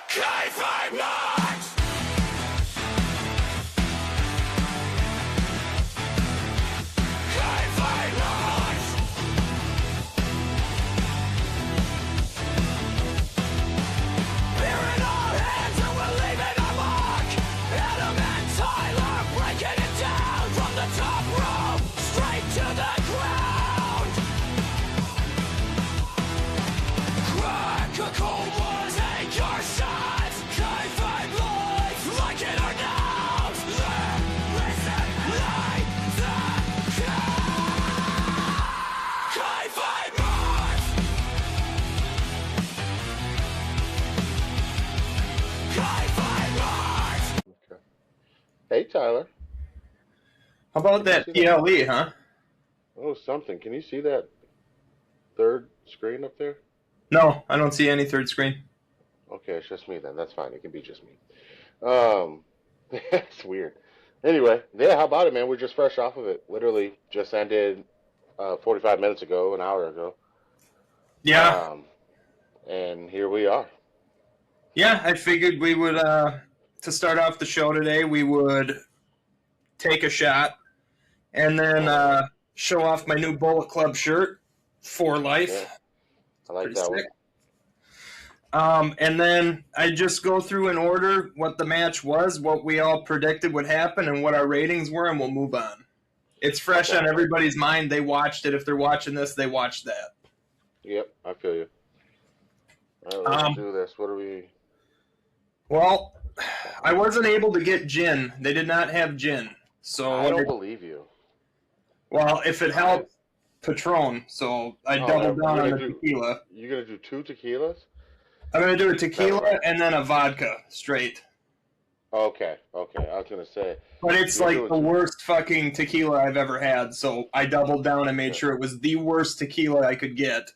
Kayfabe night. Kayfabe night. Beer in our hands and we're leaving a mark. Adam and Tyler breaking it down from the top rope straight to the ground. Crack a cold one, take your shots. Kayfabe life, like it or not. Listen like the Kayfabe night. Kayfabe night. Okay. Hey, Tyler. How about that Can you see that? PLE, huh? Oh, something. Can you see that third screen up there? No, I don't see any third screen. Okay, it's just me then. That's fine. It can be just me. That's weird. Anyway, yeah, how about it, man? We're just fresh off of it. Literally just ended 45 minutes ago, an hour ago. Yeah, And here we are. yeah. I figured we would, to start off the show today, we would take a shot and then show off my new Bullet Club shirt for life. Yeah, I like Pretty that sick. And then I just go through in order what the match was, what we all predicted would happen, and what our ratings were, and we'll move on. It's fresh on everybody's mind. They watched it. If they're watching this, they watched that. Yep, I feel you. All right, let's do this. What do we... Well, I wasn't able to get gin. They did not have gin. So I don't believe you. well, if it helps, Patron. So I doubled down on the tequila. You're going to do 2 tequilas? I'm going to do a tequila and then a vodka straight. Okay. I was going to say... But it's like the worst fucking tequila I've ever had. So I doubled down and made sure it was the worst tequila I could get.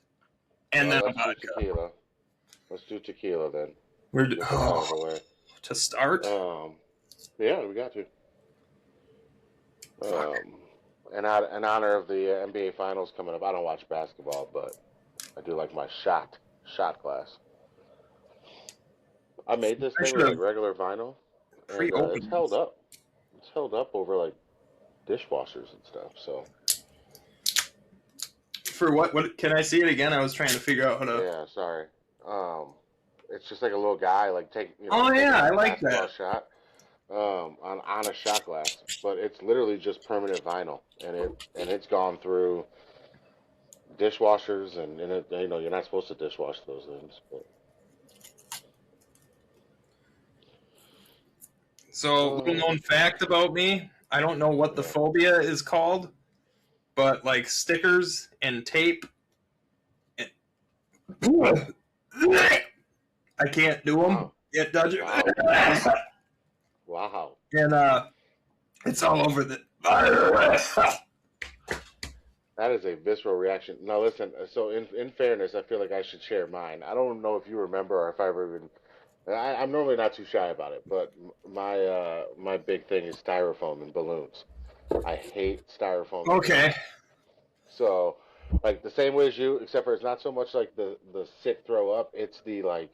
And then a vodka. Tequila. Let's do tequila then. We're to start? Yeah, we got to. In honor of the NBA Finals coming up, I don't watch basketball, but I do like my shot glass. I made this thing with like regular vinyl, and it's held up. It's held up over like dishwashers and stuff. So. For what? What? Can I see it again? I was trying to figure out how to. Yeah, sorry. It's just like a little guy like taking. Oh yeah, I like that. Shot. On a shot glass, but it's literally just permanent vinyl, and it's gone through dishwashers, and it, you're not supposed to dishwash those things. But. So, little known fact about me, I don't know what the phobia is called, but like stickers and tape, I can't do them. It does. Wow. And it's all over the. That is a visceral reaction. Now listen. So in fairness, I feel like I should share mine. I don't know if you remember or if I ever even. I'm normally not too shy about it, but my big thing is styrofoam and balloons. I hate styrofoam. Okay. So, like the same way as you, except for it's not so much like the sick throw up. It's the like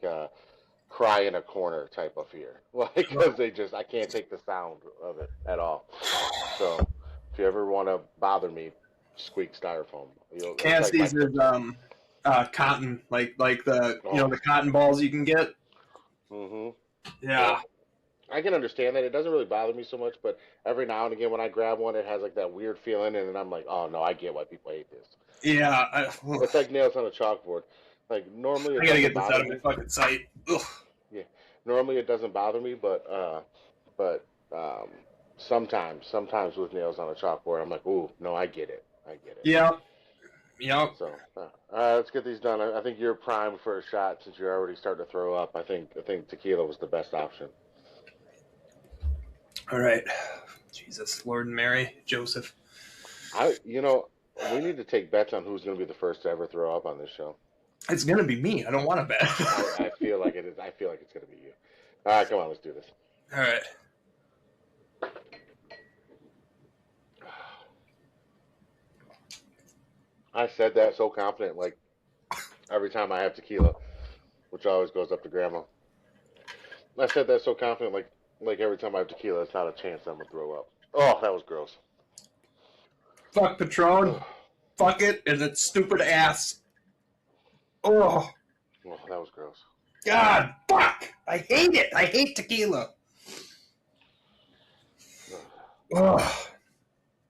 cry in a corner type of fear. Like because I can't take the sound of it at all. So, if you ever want to bother me, squeak styrofoam. Cassie's is cotton, like the the cotton balls you can get. Mm-hmm. Yeah. I can understand that. It doesn't really bother me so much, but every now and again when I grab one, it has like that weird feeling, and then I'm like, oh no, I get why people hate this. Yeah. It's like nails on a chalkboard. Like normally, I gotta get this out of my fucking sight. Ugh. Yeah. Normally it doesn't bother me, but sometimes with nails on a chalkboard, I'm like, ooh, no, I get it. Yeah. Yep. So, let's get these done. I think you're primed for a shot since you're already starting to throw up. I think tequila was the best option. All right. Jesus, Lord and Mary, Joseph. We need to take bets on who's going to be the first to ever throw up on this show. It's going to be me. I don't want to bet. I feel like it is. I feel like it's going to be you. All right, come on, let's do this. All right. I said that so confident, like every time I have tequila, which always goes up to grandma. I said that so confident, like every time I have tequila, it's not a chance I'm gonna throw up. Oh, that was gross. Fuck Patron. Fuck it and its stupid ass. Oh, Oh, that was gross. God, fuck. I hate it. I hate tequila. Oh. I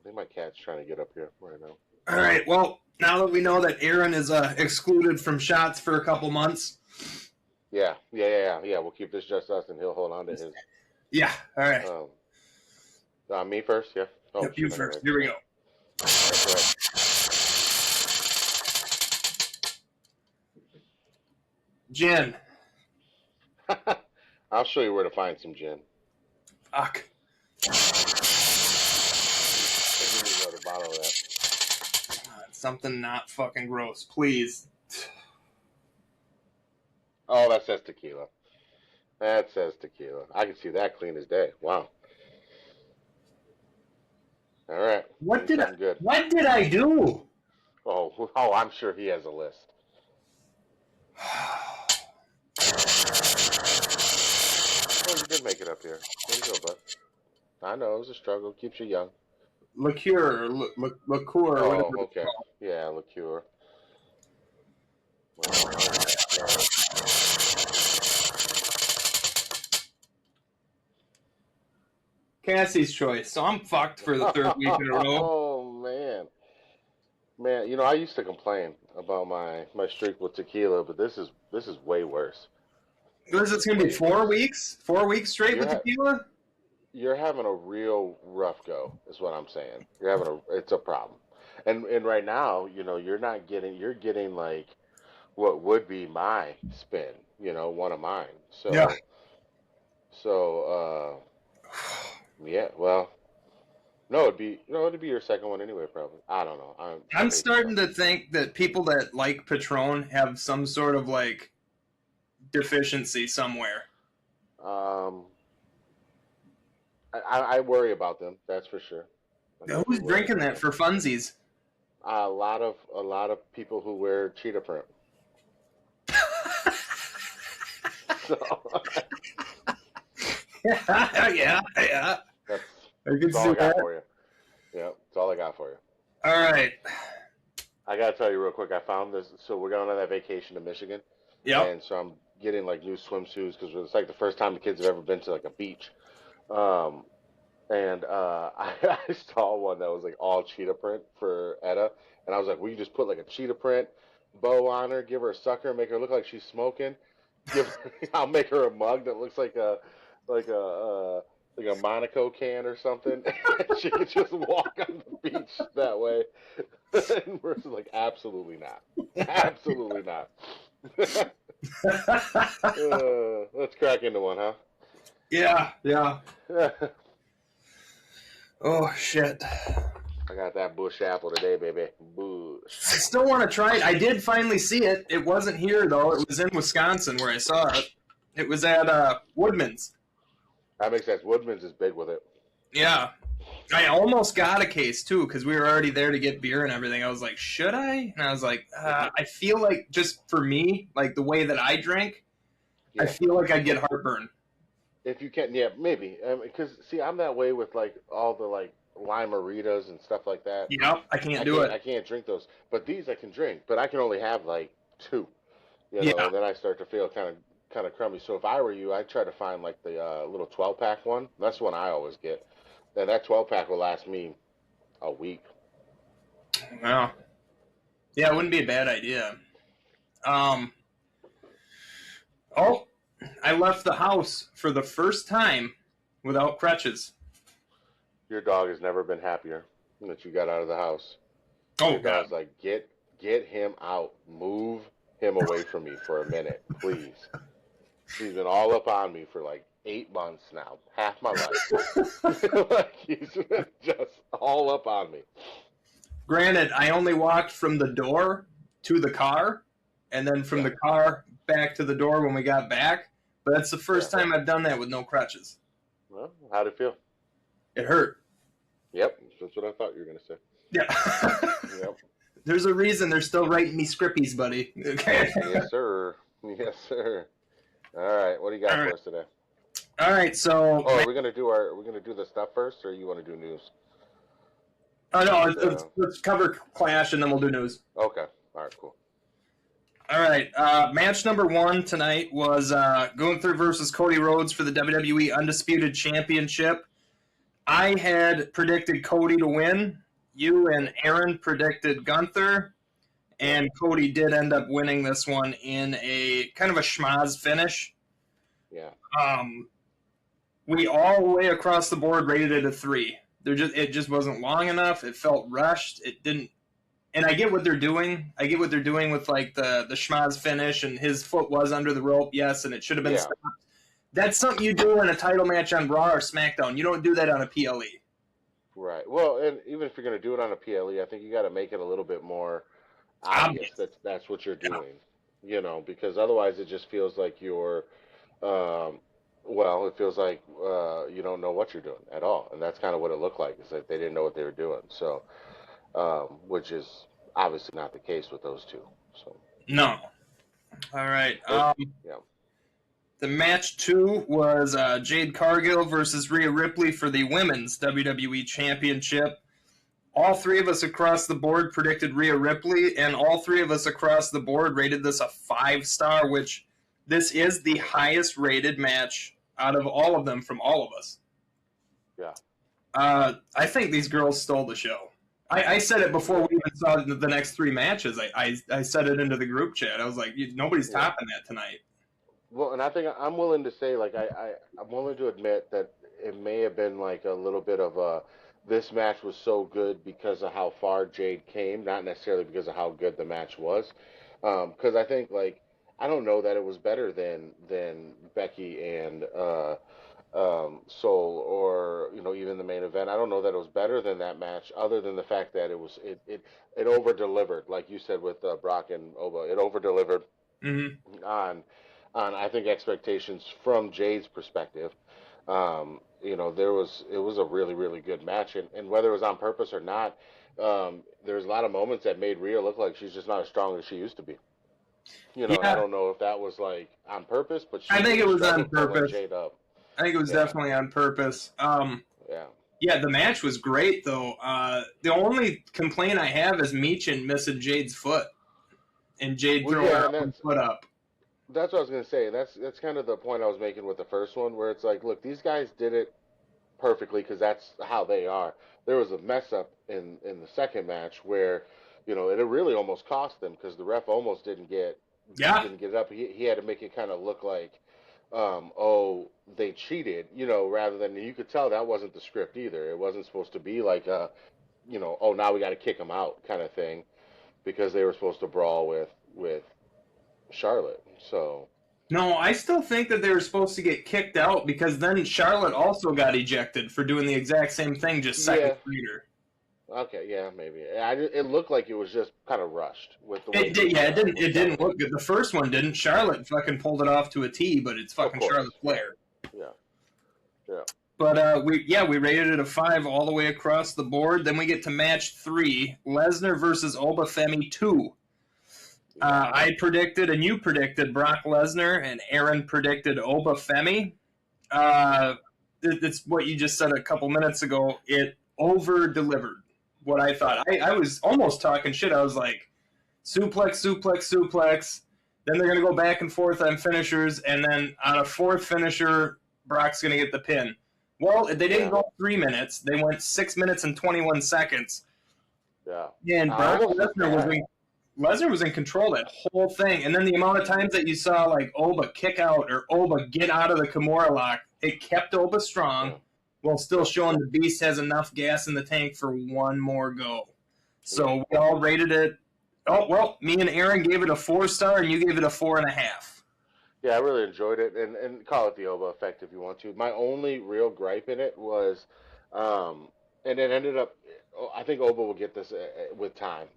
think my cat's trying to get up here right now. All right, well, now that we know that Aaron is excluded from shots for a couple months. Yeah. We'll keep this just us, and he'll hold on to his. Yeah, all right. Me first, yeah. Oh, Yep, you first. Here we go. That's Gin. right. I'll show you where to find some gin. Fuck. I need another bottle of that. Something not fucking gross, please. Oh, that says tequila. That says tequila. I can see that clean as day. Wow. All right. What did I do? Oh, I'm sure he has a list. Oh, you did make it up here. There you go, bud. I know, it was a struggle. Keeps you young. Liqueur. Oh, okay. Yeah, liqueur. Cassie's choice. So I'm fucked for the third week in a row. Oh, man. You know, I used to complain about my streak with tequila, but this is way worse. This is gonna be 4 weeks? 4 weeks straight with tequila? You're having a real rough go, is what I'm saying. It's a problem. And right now, you know, you're getting like what would be my spin, you know, one of mine. So yeah. Yeah, well, no, it'd be your second one anyway, probably. I don't know. I'm starting to think that people that like Patron have some sort of like deficiency somewhere. I worry about them. That's for sure. Who's drinking that for funsies? A lot of people who wear cheetah print. So. yeah. That's all I got for you. Yeah, that's all I got for you. All right. I gotta tell you real quick. I found this. So we're going on that vacation to Michigan. Yep. And so I'm getting like new swimsuits because it's like the first time the kids have ever been to like a beach. I saw one that was like all cheetah print for Etta, and I was like, "Will you just put like a cheetah print bow on her, give her a sucker, make her look like she's smoking? I'll make her a mug that looks like a Monaco can or something. She could just walk on the beach that way." And we're like, "Absolutely not, absolutely not." Let's crack into one, huh? Yeah. Oh, shit. I got that bush apple today, baby. Bush. I still want to try it. I did finally see it. It wasn't here, though. It was in Wisconsin where I saw it. It was at Woodman's. That makes sense. Woodman's is big with it. Yeah. I almost got a case, too, because we were already there to get beer and everything. I was like, should I? And I was like, I feel like, just for me, like the way that I drink, I feel like I'd get heartburn. If you can, yeah, maybe. Because, see, I'm that way with, like, all the, like, lime-maritas and stuff like that. Yep, I can't do it. I can't drink those. But these I can drink. But I can only have, like, 2. You know, and then I start to feel kind of crummy. So if I were you, I'd try to find, like, the little 12-pack one. That's the one I always get. And that 12-pack will last me a week. Wow. Yeah, it wouldn't be a bad idea. I left the house for the first time without crutches. Your dog has never been happier that you got out of the house. Oh, Your dog's like, get him out. Move him away from me for a minute, please. He's been all up on me for like 8 months now, half my life. Like, he's been just all up on me. Granted, I only walked from the door to the car, and then from the car back to the door when we got back. But that's the first time I've done that with no crutches. Well, how'd it feel? It hurt. Yep, that's what I thought you were going to say. Yeah. Yep. There's a reason they're still writing me scrippies, buddy. Okay. Yes, sir. Yes, sir. All right, what do you got for us today? All right, so Oh, are we gonna do the stuff first, or you want to do news? oh no, Uh, let's cover Clash and then we'll do news. okay. All right. Cool. All right, match number 1 tonight was Gunther versus Cody Rhodes for the WWE Undisputed Championship. I had predicted Cody to win. You and Aaron predicted Gunther, and Cody did end up winning this one in a kind of a schmaz finish. Yeah. We all the way across the board rated it a 3. It just wasn't long enough. It felt rushed. It didn't. And I get what they're doing. I get what they're doing with like the schmaz finish, and his foot was under the rope, yes, and it should have been stopped. That's something you do in a title match on Raw or SmackDown. You don't do that on a PLE. Right. Well, and even if you're going to do it on a PLE, I think you got to make it a little bit more obvious that that's what you're doing. You know, because otherwise it just feels like you're, well, it feels like you don't know what you're doing at all, and that's kind of what it looked like. Is that they didn't know what they were doing. So, which is obviously not the case with those two. So. No. All right. Yeah. The match 2 was Jade Cargill versus Rhea Ripley for the Women's WWE Championship. All 3 of us across the board predicted Rhea Ripley, and all 3 of us across the board rated this a 5-star, which this is the highest rated match out of all of them from all of us. Yeah. I think these girls stole the show. I said it before we even saw the next 3 matches. I said it into the group chat. I was like, nobody's topping that tonight. Well, and I think I'm willing to say, like, I'm willing to admit that it may have been like a little bit of a, this match was so good because of how far Jade came, not necessarily because of how good the match was. Because I think, like, I don't know that it was better than Becky and Soul, or even the main event. I don't know that it was better than that match, other than the fact that it over delivered, like you said with Brock and Oba. It over delivered on I think expectations from Jade's perspective. It was a really, really good match, and whether it was on purpose or not, there was a lot of moments that made Rhea look like she's just not as strong as she used to be. And I don't know if that was like on purpose, but I think it was on purpose. Jade up. I think it was definitely on purpose. Yeah, the match was great though. The only complaint I have is Michin missing Jade's foot, and Jade throwing her foot up. That's what I was gonna say. That's kind of the point I was making with the first one, where it's like, look, these guys did it perfectly because that's how they are. There was a mess up in the second match where, it really almost cost them because the ref almost didn't get it up. He had to make it kind of look like, they cheated, rather than, you could tell that wasn't the script either. It wasn't supposed to be like now we got to kick them out kind of thing, because they were supposed to brawl with Charlotte. So no, I still think that they were supposed to get kicked out, because then Charlotte also got ejected for doing the exact same thing just seconds later. Okay, yeah, maybe. It looked like it was just kind of rushed with the way it didn't look good. The first one didn't. Charlotte fucking pulled it off to a T, but it's fucking Charlotte Flair. Yeah. But we rated it a 5 all the way across the board. Then we get to match 3, Lesnar versus Obafemi 2. I predicted, and you predicted, Brock Lesnar, and Aaron predicted Obafemi. It's what you just said a couple minutes ago. It over-delivered what I thought. I was almost talking shit. I was like, suplex. Then they're going to go back and forth on finishers, and then on a 4th finisher, Brock's going to get the pin. Well, they didn't go 3 minutes. They went 6 minutes and 21 seconds. Yeah. And Brock Lesnar was in control that whole thing. And then the amount of times that you saw like Oba kick out or Oba get out of the Kimura lock, it kept Oba strong while still showing the Beast has enough gas in the tank for one more go. So we all rated it. Oh, well, me and Aaron gave it a 4-star, and you gave it a 4.5. Yeah, I really enjoyed it, and call it the Oba effect if you want to. My only real gripe in it was, and it ended up, I think Oba will get this with time,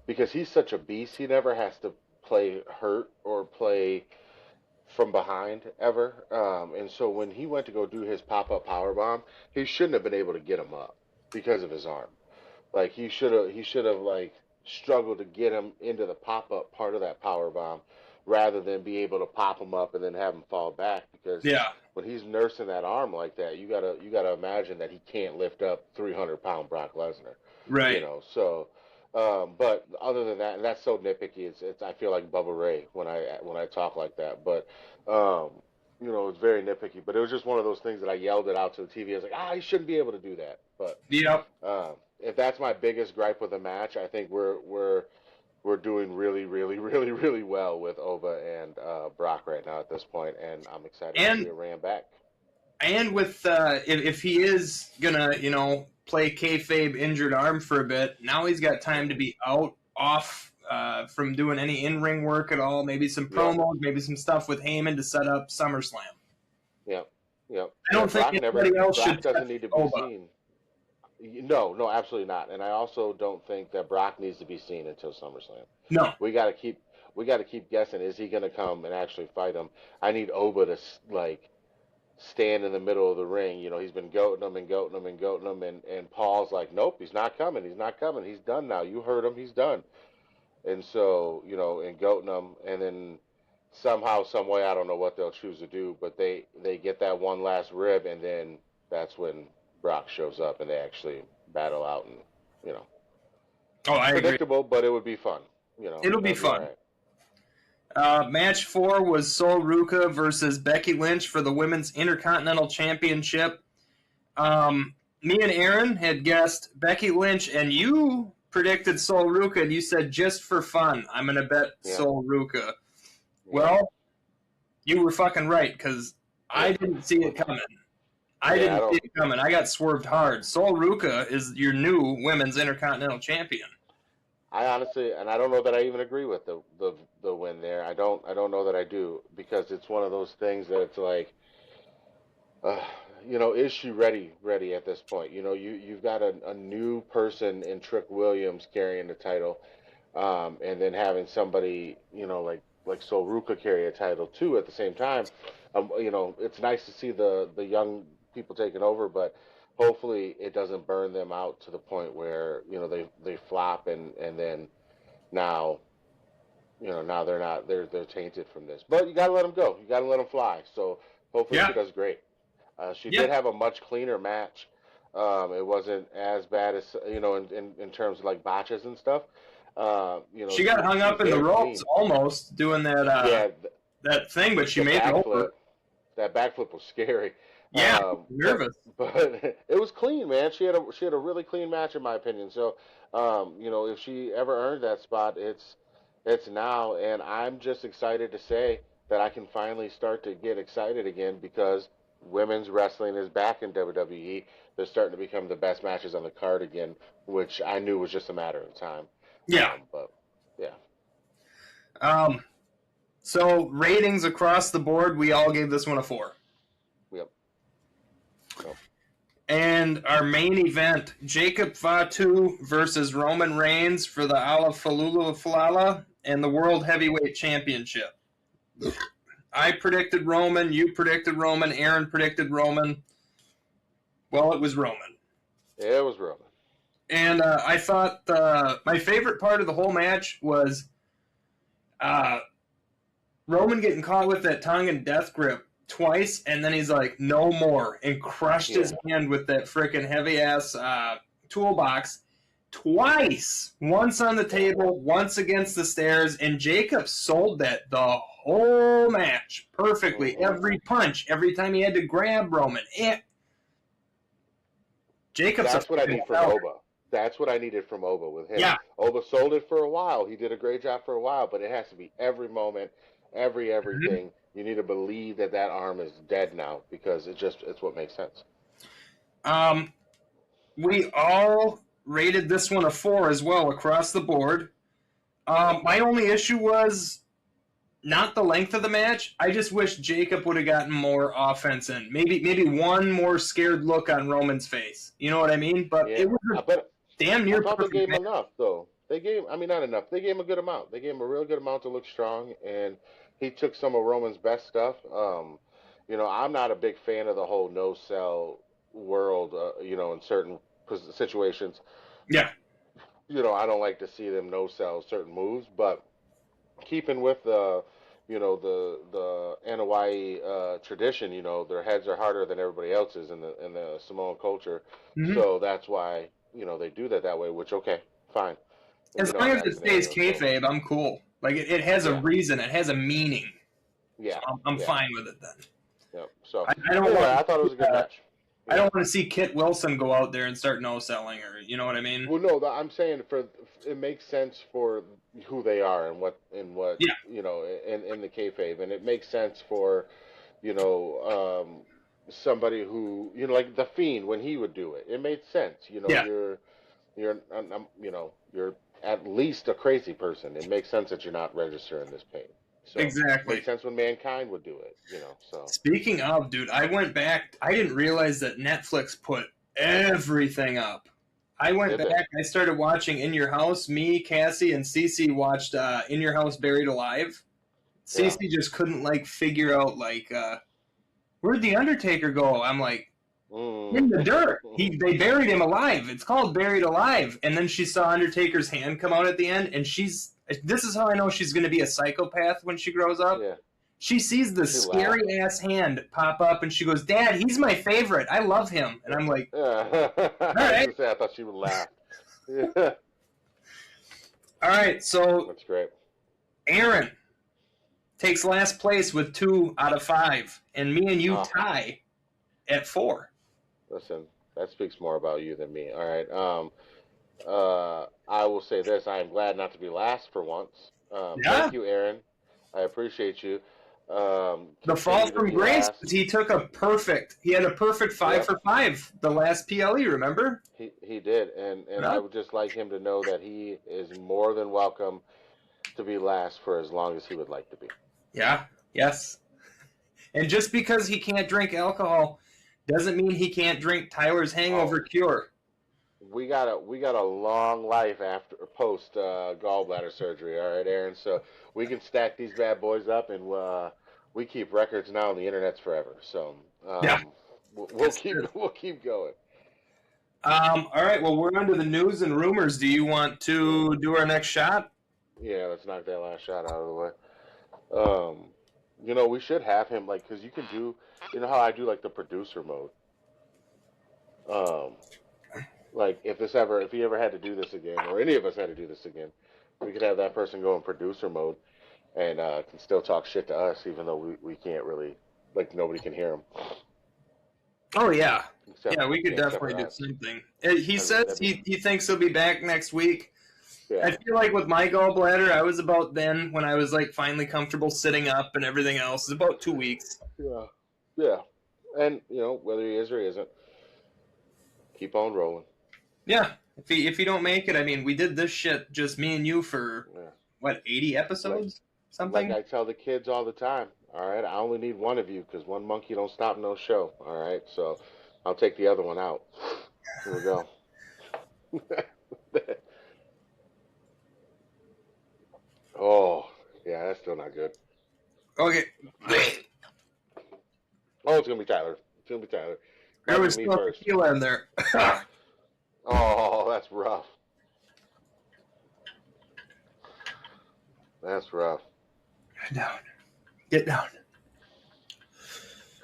because he's such a beast. He never has to play hurt or play from behind ever. And so when he went to go do his pop-up powerbomb, he shouldn't have been able to get him up because of his arm. Like, he should have like struggled to get him into the pop-up part of that powerbomb rather than be able to pop him up and then have him fall back. Because Yeah. when he's nursing that arm like that, you gotta imagine that he can't lift up 300-pound Brock Lesnar. Right. So. But other than that, and that's so nitpicky. It's I feel like Bubba Ray when I talk like that. But it's very nitpicky. But it was just one of those things that I yelled it out to the TV. I was like, he shouldn't be able to do that. But Yep. if that's my biggest gripe with the match, I think we're doing really, really, really, really well with Ova and Brock right now at this point, and I'm excited to see it ran back. And with if he is gonna, play kayfabe injured arm for a bit, now he's got time to be off from doing any in-ring work at all. Maybe some promos, maybe some stuff with Heyman to set up SummerSlam. Yep. I don't think anybody else Brock should doesn't need to be seen. No, absolutely not. And I also don't think that Brock needs to be seen until SummerSlam. No, we got to keep guessing. Is he going to come and actually fight him? I need Oba to stand in the middle of the ring. He's been goating him, and Paul's like, nope, he's not coming. He's done now. You heard him. He's done. And so, and goating him, and then somehow, some way, I don't know what they'll choose to do, but they get that one last rib, and then that's when Brock shows up, and they actually battle out, and I predictable, agree. but it would be fun. It'll be fun. Right. Match 4 was Sol Ruca versus Becky Lynch for the Women's Intercontinental Championship. Me and Aaron had guessed Becky Lynch, and you predicted Sol Ruca, and you said just for fun, I'm going to bet Sol Ruca. Yeah. Well, you were fucking right, because I didn't see it coming. I didn't see it coming. I got swerved hard. Sol Ruca is your new Women's Intercontinental Champion. I honestly, and I don't know that I even agree with the win there. I don't know that I do, because it's one of those things that it's like, is she ready at this point? You've got a new person in Trick Williams carrying the title, and then having somebody, like Sol Ruca carry a title too at the same time. It's nice to see the young people taking over, but hopefully it doesn't burn them out to the point where they flop and then now they're tainted from this. But you got to let them go. You got to let them fly. So hopefully she does great. She did have a much cleaner match. It wasn't as bad as in terms of like botches and stuff. She got hung up in the ropes almost doing that that thing, but she made it over. That backflip was scary. Yeah, nervous. But it was clean, man. She had a really clean match in my opinion. So, if she ever earned that spot, it's now, and I'm just excited to say that I can finally start to get excited again, because women's wrestling is back in WWE. They're starting to become the best matches on the card again, which I knew was just a matter of time. Yeah. But yeah. So ratings across the board, we all gave this one a 4. Yep. And our main event, Jacob Fatu versus Roman Reigns for the Ala Falula Falala and the World Heavyweight Championship. I predicted Roman, you predicted Roman, Aaron predicted Roman. Well, it was Roman. Yeah, it was Roman. And I thought my favorite part of the whole match was Roman getting caught with that tongue and death grip twice, and then he's like, no more, and crushed his hand with that frickin' heavy-ass toolbox twice. Once on the table, once against the stairs, and Jacob sold that the whole match perfectly. Mm-hmm. Every punch, every time he had to grab Roman. That's what I need from Oba. That's what I needed from Oba with him. Yeah. Oba sold it for a while. He did a great job for a while, but it has to be every moment, everything. Mm-hmm. You need to believe that arm is dead now, because it's what makes sense. We all rated this one a 4 as well across the board. My only issue was not the length of the match. I just wish Jacob would have gotten more offense in. Maybe one more scared look on Roman's face. You know what I mean? But it was damn near perfect. They gave him enough, though. Not enough. They gave him a good amount. They gave him a real good amount to look strong, and he took some of Roman's best stuff. I'm not a big fan of the whole no-sell world, in certain situations. Yeah. I don't like to see them no-sell certain moves, but keeping with the the Hawaii tradition, their heads are harder than everybody else's in the Samoan culture. Hmm. So that's why, they do that way, which, okay, fine. As long as it stays kayfabe, I'm cool. Like, it has a reason. It has a meaning. Yeah. So I'm fine with it then. Yeah. So I don't anyway, want. I thought it was a good match. I don't want to see Kit Wilson go out there and start no-selling, or you know what I mean? Well, no, I'm saying it makes sense for who they are and what Yeah. in the kayfabe, and it makes sense for somebody who like the Fiend when he would do it. It made sense. Yeah. You're at least a crazy person. It makes sense that you're not registering this pain. So Exactly. It makes sense when Mankind would do it. So Speaking of, dude, I went back. I didn't realize that Netflix put everything up. I went back. I started watching In Your House. Me, Cassie, and Cece watched In Your House Buried Alive. Cece just couldn't figure out where'd the Undertaker go? I'm like, in the dirt. They buried him alive. It's called Buried Alive. And then she saw Undertaker's hand come out at the end, and this is how I know she's going to be a psychopath when she grows up. Yeah. She sees the scary ass hand pop up, and she goes, "Dad, he's my favorite. I love him." And I'm like, "All right." I thought she would laugh. Yeah. All right, so that's great. Aaron takes last place with 2 out of 5, and me and you tie at 4. Listen, that speaks more about you than me. All right. I will say this: I am glad not to be last for once. Thank you, Aaron. I appreciate you. The fall from grace. He took he had a perfect 5 for 5 the last PLE. Remember? He did, and I would just like him to know that he is more than welcome to be last for as long as he would like to be. Yeah. Yes. And just because he can't drink alcohol doesn't mean he can't drink Tyler's Hangover Cure. We got a long life after post gallbladder surgery, all right, Aaron. So we can stack these bad boys up, and we keep records now on the internet's forever. So we'll keep going. All right. Well, we're on to the news and rumors. Do you want to do our next shot? Yeah, let's knock that last shot out of the way. We should have him because you can do, how I do the producer mode. If he ever had to do this again, or any of us had to do this again, we could have that person go in producer mode and can still talk shit to us, even though we can't really, nobody can hear him. Oh, yeah. We could definitely do something. He says he thinks he'll be back next week. Yeah. I feel like with my gallbladder, I was about then when I was finally comfortable sitting up and everything else. It's about 2 weeks. Yeah. Yeah. And, whether he is or he isn't, keep on rolling. Yeah, if you don't make it, I mean, we did this shit just me and you for 80 episodes, something. Like I tell the kids all the time. All right, I only need one of you because one monkey don't stop no show. All right, so I'll take the other one out. Here we go. Oh, yeah, that's still not good. Okay. Oh, it's gonna be Tyler. It's gonna be Tyler. There was still tequila in there. Oh, that's rough. That's rough. Get down.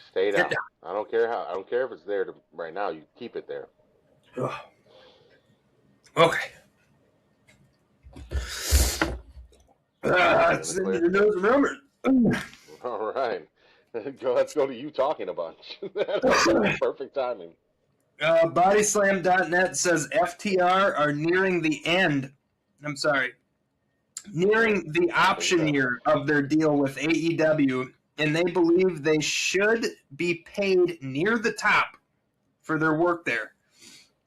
Stay down. I don't care if it's there right now. You keep it there. Okay. It's in the news and rumors. All right. Let's go to you talking a bunch. That's perfect timing. Bodyslam.net says FTR are nearing the end. I'm sorry. Nearing the option year of their deal with AEW, and they believe they should be paid near the top for their work there.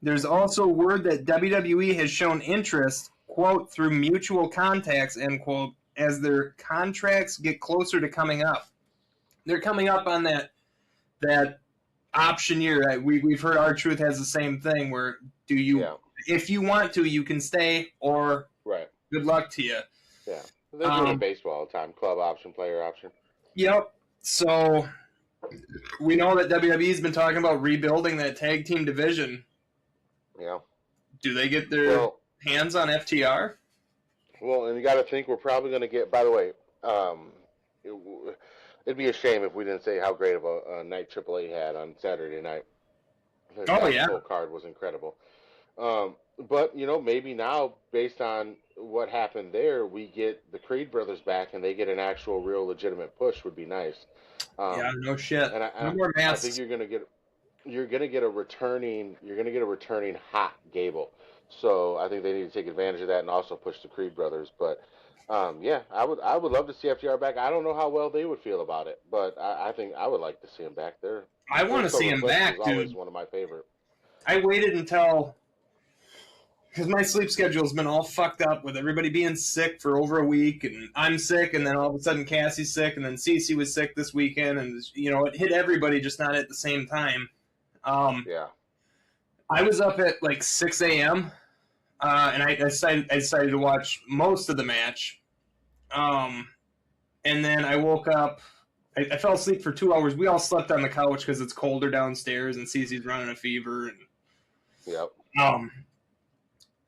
There's also word that WWE has shown interest, quote, through mutual contacts, end quote, as their contracts get closer to coming up. They're coming up on that option year. We've heard R-Truth has the same thing where if you want to, you can stay, or good luck to you. Yeah. They're doing baseball all the time. Club option, player option. Yep. So we know that WWE's been talking about rebuilding that tag team division. Yeah. Do they get their hands on FTR? Well, and you got to think we're probably going to get, by the way, it'd be a shame if we didn't say how great of a night AAA had on Saturday night. Oh That yeah, full card was incredible. But maybe now, based on what happened there, we get the Creed brothers back, and they get an actual, real, legitimate push. Would be nice. yeah, Um, no shit. and No more I think masks. you're gonna get a returning hot Gable. So I think they need to take advantage of that and also push the Creed brothers. But yeah, I would love to see FTR back. I don't know how well they would feel about it, but I think I would like to see them back. I Their want to see solar him plexus back, is always dude. one of my favorite. I waited until because my sleep schedule's been all fucked up with everybody being sick for over a week, and I'm sick, and then all of a sudden Cassie's sick, and then Cece was sick this weekend, and it hit everybody, just not at the same time. Yeah. I was up at like 6 a.m. And I decided to watch most of the match, and then I woke up. I fell asleep for 2 hours. We all slept on the couch because it's colder downstairs, and Cece's running a fever, and Yep.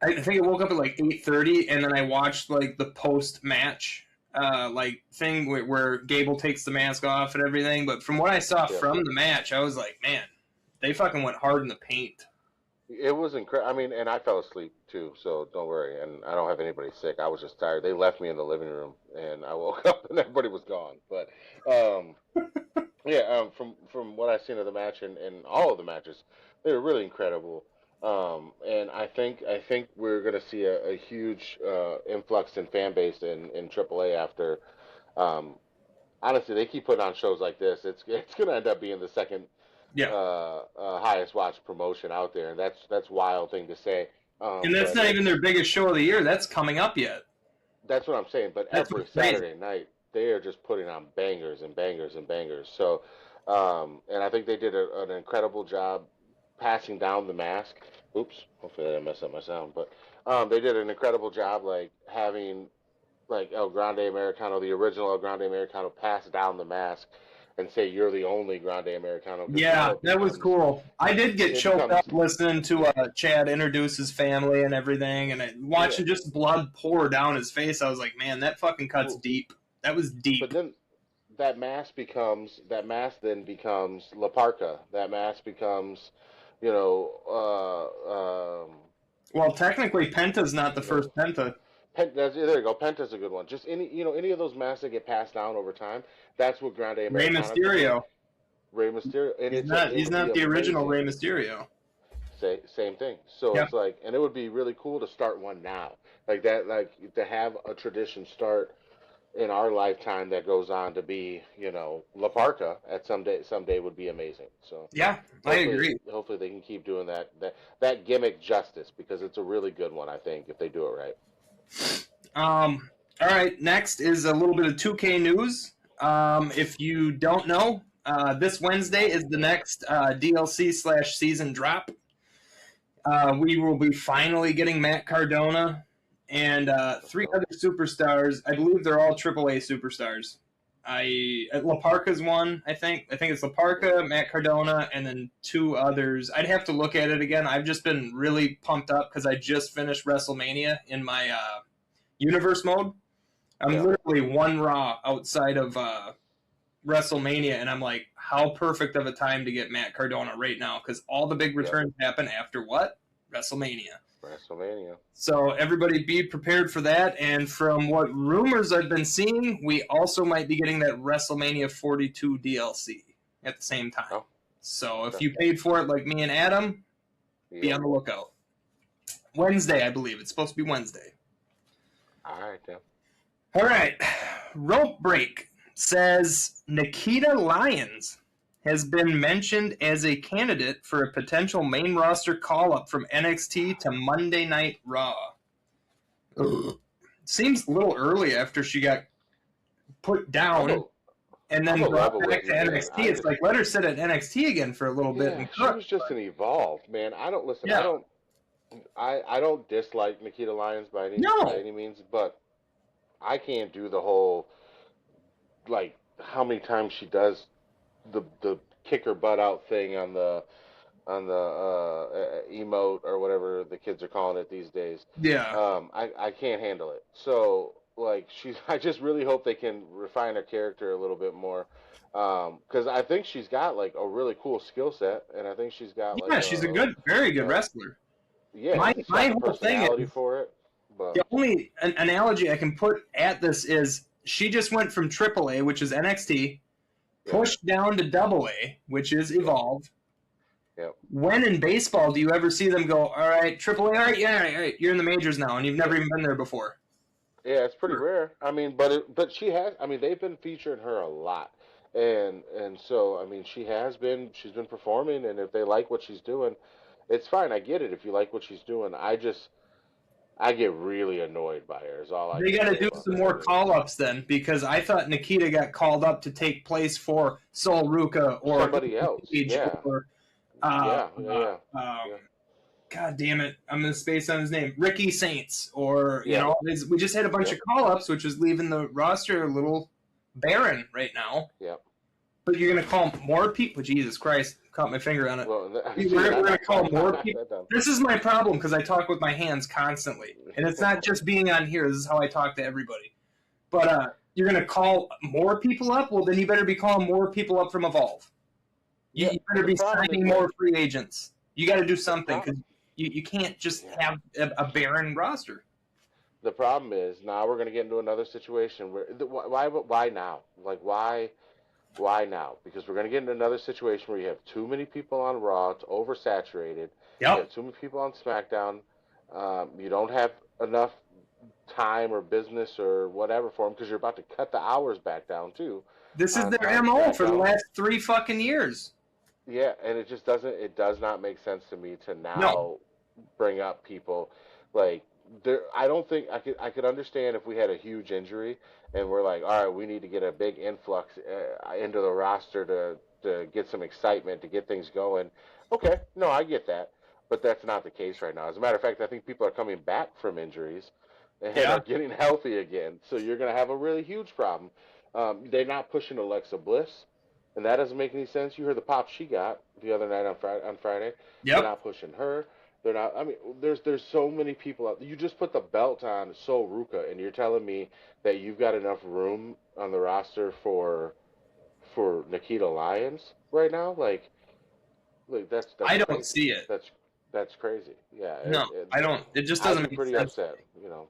I think I woke up at like 8:30, and then I watched like the post match like thing where Gable takes the mask off and everything. But from what I saw Yep. from the match, I was like, man, they fucking went hard in the paint. It was incredible. I mean, and I fell asleep too, so don't worry. And I don't have anybody sick. I was just tired. They left me in the living room, and I woke up and everybody was gone. But yeah, from what I've seen of the match and all of the matches, they were really incredible. And I think we're gonna see a huge influx in fan base in AAA after. Um, Honestly, they keep putting on shows like this. It's gonna end up being the second Yeah, highest watched promotion out there, and that's wild thing to say. and that's But not even their it's biggest show of the year. That's coming up yet. that's what I'm saying. But That's every what's crazy. Saturday night, they are just putting on bangers and bangers and bangers. So, and I think they did an incredible job passing down the mask. Oops, hopefully I didn't mess up my sound. But they did an incredible job, like having like El Grande Americano, the original El Grande Americano, pass down the mask and say you're the only Grande Americano. Because now Yeah, that was cool. I did get it choked becomes up listening to Chad introduce his family and everything, and yeah. watching just blood pour down his face. I was like, man, that fucking cuts Well, deep. That was deep. but then that mask then becomes La Parca. That mask becomes, you know, Well, technically, Penta's not the you know, first Penta. there you go. Penta's a good one. Just any of those masks that get passed down over time. That's what Grande Rey Americano could be. Mysterio. Rey Mysterio, and He's it's not. it He's would be not the original amazing. Rey Mysterio. Same thing. So Yeah. it's like, and it would be really cool to start one now, like that, like to have a tradition start in our lifetime that goes on to be, La Parca at someday would be amazing. So Yeah, I hopefully, agree. hopefully they can keep doing that gimmick justice because it's a really good one. I think if they do it right. All right. Next is a little bit of 2K news. If you don't know, this Wednesday is the next DLC/season drop. We will be finally getting Matt Cardona and Let's three go. other superstars. I believe they're all AAA superstars. La Parca's one, I think. I think it's La Parca, Matt Cardona, and then two others. I'd have to look at it again. I've just been really pumped up because I just finished WrestleMania in my universe mode. I'm Yeah. literally one Raw outside of WrestleMania, and I'm like, how perfect of a time to get Matt Cardona right now because all the big Yep. returns happen after what? WrestleMania. WrestleMania. So everybody be prepared for that. And from what rumors I've been seeing, we also might be getting that WrestleMania 42 DLC at the same time. Oh, So if okay. you paid for it like me and Adam, be Yep. on the lookout. Wednesday, I believe. It's supposed to be Wednesday. All right, then. All right. Rope Break says Nikita Lyons has been mentioned as a candidate for a potential main roster call-up from NXT to Monday Night Raw. Ugh. Seems a little early after she got put I'm down a, and I'm then a brought level back with to you, man. NXT. It's like, let her sit at NXT again for a little bit Yeah, and she cook. was just an evolved man. I don't listen. Yeah. I don't dislike Nikita Lyons by No. any means, but I can't do the whole like how many times she does the kick her butt out thing on the emote or whatever the kids are calling it these days. Yeah. I can't handle it. So like I just really hope they can refine her character a little bit more, because I think she's got like a really cool skill set, and I think she's got like Yeah, she's a very good a wrestler. yeah, My she's got my the whole thing personality is for it. the But only analogy I can put at this is she just went from AAA, which is NXT, yeah, pushed down to AA, which is yeah, Evolve. yeah, When in baseball do you ever see them go, all right, AAA, all right, yeah, all right, you're in the majors now, and you've never even been there before? yeah. It's pretty rare. I mean, but she has. I mean, they've been featuring her a lot, and so I mean, she's been performing, and if they like what she's doing, it's fine. I get it if you like what she's doing. I get really annoyed by her. Is all I They can got to say do about some that. more call-ups then, because I thought Nikita got called up to take place for Sol Ruca or Somebody else. Page Yeah, or uh, yeah, yeah, yeah, um, yeah. God damn it, I'm gonna space on his name, Ricky Saints, or Yeah. we just had a bunch Yep. of call-ups, which is leaving the roster a little barren right now. Yep. But you're gonna call more people? Jesus Christ, caught my finger on it. Well, We're gonna call more knock people. that down. This is my problem because I talk with my hands constantly, and it's not just being on here. This is how I talk to everybody. But you're gonna call more people up. Well, then you better be calling more people up from Evolve. You, Yeah, you better the be problem signing is, more like, free agents. You got to do something because problem- you can't just Yeah. have a barren roster. the problem is now we're going to get into another situation where why now? Like why now? Because we're going to get into another situation where you have too many people on Raw. It's oversaturated. You Yep. have too many people on SmackDown. You don't have enough time or business or whatever for them because you're about to cut the hours back down too. This is on their MO for the SmackDown. last 3 fucking years. Yeah, and it just doesn't. It does not make sense to me to now No. bring up people like there. I don't think I could understand if we had a huge injury and we're like, all right, we need to get a big influx into the roster to get some excitement to get things going. Okay, no, I get that, but that's not the case right now. As a matter of fact, I think people are coming back from injuries and Yeah. are getting healthy again. So you're going to have a really huge problem. They're not pushing Alexa Bliss. And that doesn't make any sense. You heard the pop she got the other night on Friday. They're Yep. not pushing her. They're not. I mean, there's so many people out. You just put the belt on Sol Ruca, and you're telling me that you've got enough room on the roster for Nikita Lyons right now? Like that's I don't crazy. see it. That's crazy. Yeah. No, I don't. It just doesn't I'd be make pretty sense. upset. You know.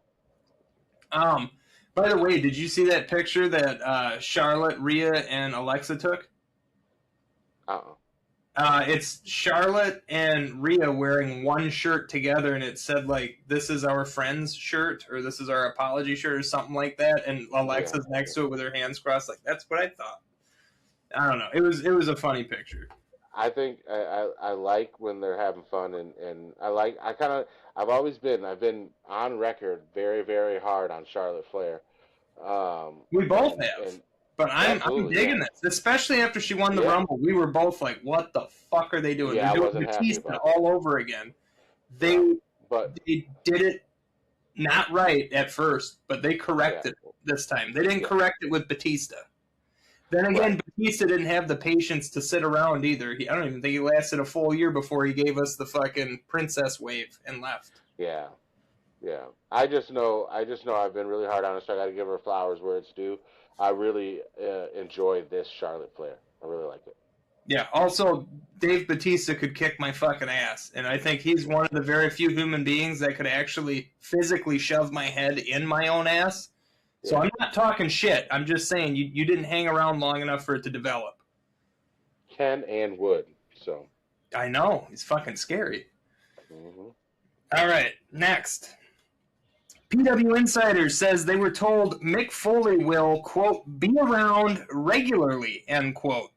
By the way, did you see that picture that Charlotte, Rhea, and Alexa took? It's Charlotte and Rhea wearing one shirt together, and it said, like, this is our friend's shirt, or this is our apology shirt, or something like that, and Alexa's next to it with her hands crossed. Like, that's what I thought. I don't know. It was a funny picture. I think I like when they're having fun, and I've been on record very, very hard on Charlotte Flair. We both have. and But I'm Absolutely, digging yeah. this, especially after she won the Yeah. Rumble. We were both like, "What the fuck are they doing? Yeah, I They're doing wasn't happy Batista about all over again." They but they did it not right at first, but they corrected it this time. They didn't Yeah. correct it with Batista. Then again, Batista didn't have the patience to sit around either. I don't even think he lasted a full year before he gave us the fucking princess wave and left. yeah, yeah. I just know I've been really hard on her, so I got to give her flowers where it's due. I really enjoy this Charlotte Flair. I really like it. Yeah, also, Dave Batista could kick my fucking ass, and I think he's one of the very few human beings that could actually physically shove my head in my own ass. So Yeah. I'm not talking shit. I'm just saying you didn't hang around long enough for it to develop. Can and would. So. I know. He's fucking scary. Mm-hmm. All right, next. PW Insider says they were told Mick Foley will, quote, be around regularly, end quote.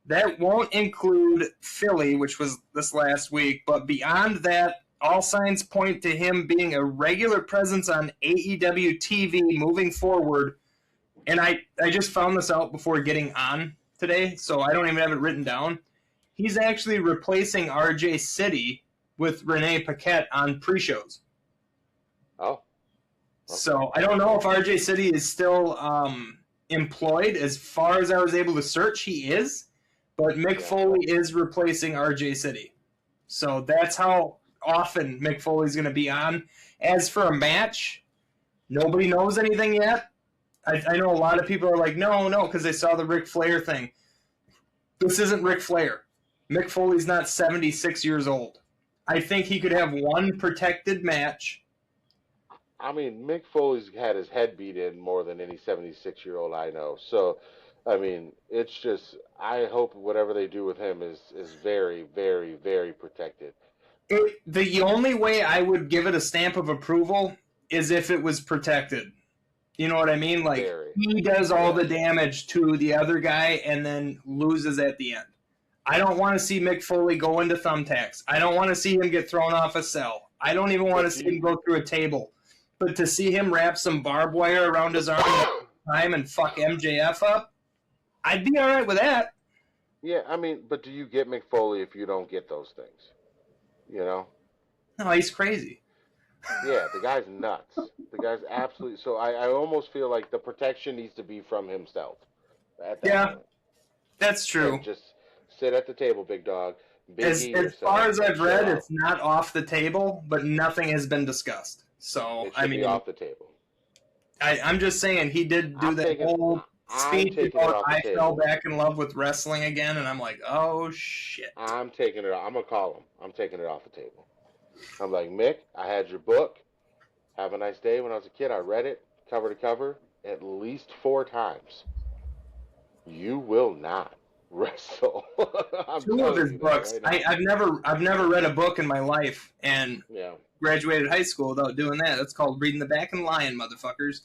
That won't include Philly, which was this last week, but beyond that, all signs point to him being a regular presence on AEW TV moving forward. And I just found this out before getting on today, so I don't even have it written down. He's actually replacing RJ City with Renee Paquette on pre-shows. Oh. So I don't know if RJ City is still employed. As far as I was able to search, he is. But Mick Foley is replacing RJ City. So that's how often Mick Foley's going to be on. As for a match, Nobody knows anything yet. I know a lot of people are like, no, because they saw the Ric Flair thing. This isn't Ric Flair. Mick Foley's not 76 years old. I think he could have one protected match. I mean, Mick Foley's had his head beat in more than any 76-year-old I know. So, I mean, it's just, I hope whatever they do with him is very, very, very protected. The only way I would give it a stamp of approval is if it was protected. You know what I mean? Like, Very. he does all the damage to the other guy and then loses at the end. I don't want to see Mick Foley go into thumbtacks. I don't want to see him get thrown off a cell. I don't even want to see him go through a table. But to see him wrap some barbed wire around his arm time and fuck MJF up, I'd be all right with that. Yeah, I mean, but do you get Mick Foley if you don't get those things? You know? No, he's crazy. Yeah, the guy's nuts. The guy's absolutely... So I almost feel like the protection needs to be from himself. At that point. That's true. And just sit at the table, big dog. As far as I've read, it's not off the table, but nothing has been discussed. So, I mean, be off the table. I'm just saying he did do that whole speech about I fell back in love with wrestling again, and I'm like, oh shit. I'm taking it. I'm gonna call him. I'm taking it off the table. I'm like, Mick, I had your book. Have a nice day. When I was a kid, I read it cover to cover at least 4 times. You will not wrestle. 2 of his books. Right, I've never read a book in my life, and graduated high school without doing that. That's called reading the back and lying, motherfuckers.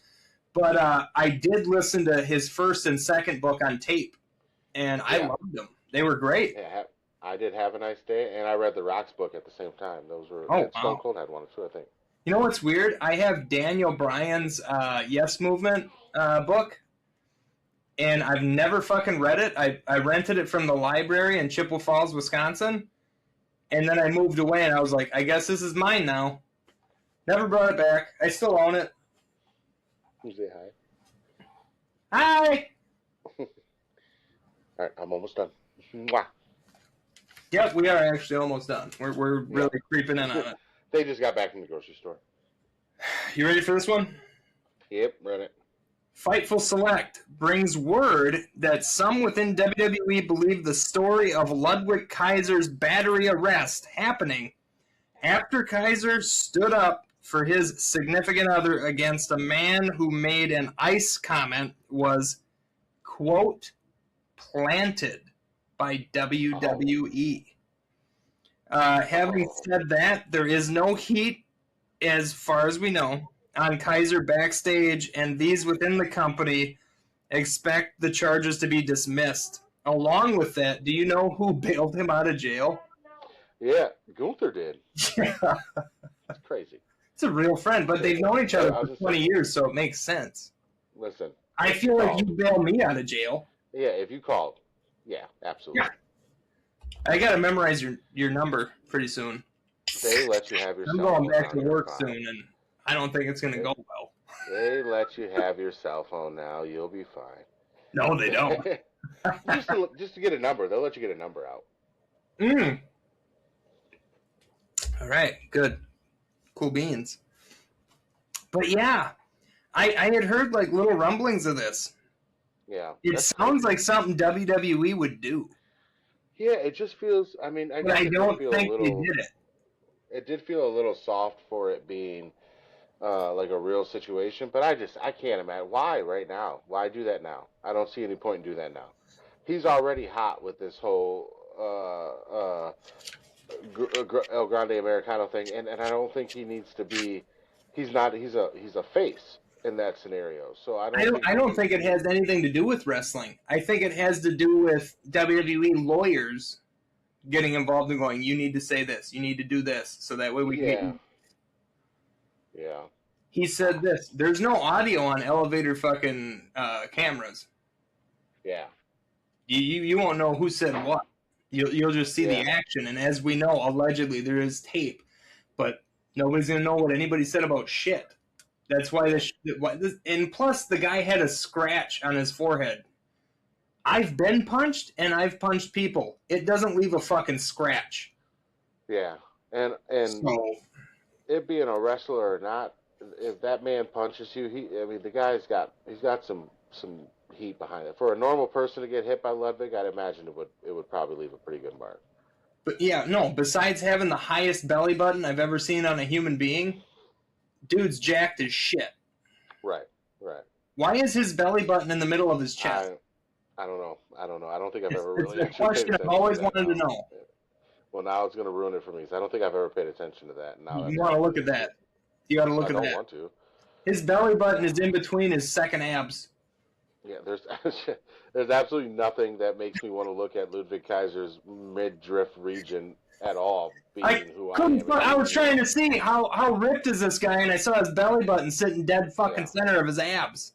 But I did listen to his first and second book on tape, and I loved them. They were great. Yeah, I did Have a Nice Day, and I read the Rock's book at the same time. Those were Stone Cold had one too, I think. You know what's weird? I have Daniel Bryan's Yes Movement book, and I've never fucking read it. I rented it from the library in Chippewa Falls, Wisconsin, and then I moved away, and I was like, I guess this is mine now. Never brought it back. I still own it. You say hi. Hi! All right, I'm almost done. Mwah. Yep, we are actually almost done. We're really creeping in on it. They just got back from the grocery store. You ready for this one? Yep, read it. Fightful Select brings word that some within WWE believe the story of Ludwig Kaiser's battery arrest happening after Kaiser stood up for his significant other against a man who made an ice comment was, quote, planted by WWE. Having said that, there is no heat, as far as we know, on Kaiser backstage, and these within the company expect the charges to be dismissed. Along with that, do you know who bailed him out of jail? Yeah, Gunther did. Yeah. That's crazy. It's a real friend, but they've known each other for 20 years, so it makes sense. Listen. I feel like you bailed me out of jail. Yeah, if you called. Yeah, absolutely. Yeah. I got to memorize your number pretty soon. They let you have your I'm going back to work soon, and I don't think it's going to go well. They let you have your cell phone now. You'll be fine. No, they don't. just to get a number. They'll let you get a number out. All right, good. Cool beans. But yeah, I had heard like little rumblings of this. Yeah. It sounds like something WWE would do. Yeah, it just feels, I mean, I don't think they did it. It did feel a little soft for it being like a real situation, but I can't imagine. Why right now? Why do that now? I don't see any point in doing that now. He's already hot with this whole El Grande Americano thing, and I don't think he needs to be. He's a face in that scenario. So I don't think it has anything to do with wrestling. I think it has to do with WWE lawyers getting involved and going, you need to say this, you need to do this, so that way we can. Yeah. He said this. There's no audio on elevator fucking cameras. Yeah. You won't know who said what. You'll just see the action, and as we know, allegedly there is tape, but nobody's gonna know what anybody said about shit. That's why and plus the guy had a scratch on his forehead. I've been punched, and I've punched people. It doesn't leave a fucking scratch. Yeah, and so, it being a wrestler or not, if that man punches you, I mean, he's got some heat behind it. For a normal person to get hit by Ludwig, I'd imagine it would probably leave a pretty good mark. But yeah, no. Besides having the highest belly button I've ever seen on a human being, dude's jacked as shit. Right, right. Why is his belly button in the middle of his chest? I don't know. I don't know. I don't think I've ever It's really a actually paid question I've attention always to that wanted to now. know. Well, now it's going to ruin it for me. So I don't think I've ever paid attention to that. Now You want to look at that. You got to look I at don't that. want to. His belly button is in between his second abs. Yeah, there's absolutely nothing that makes me want to look at Ludwig Kaiser's midriff region at all. I was trying to see how ripped is this guy, and I saw his belly button sitting dead fucking center of his abs.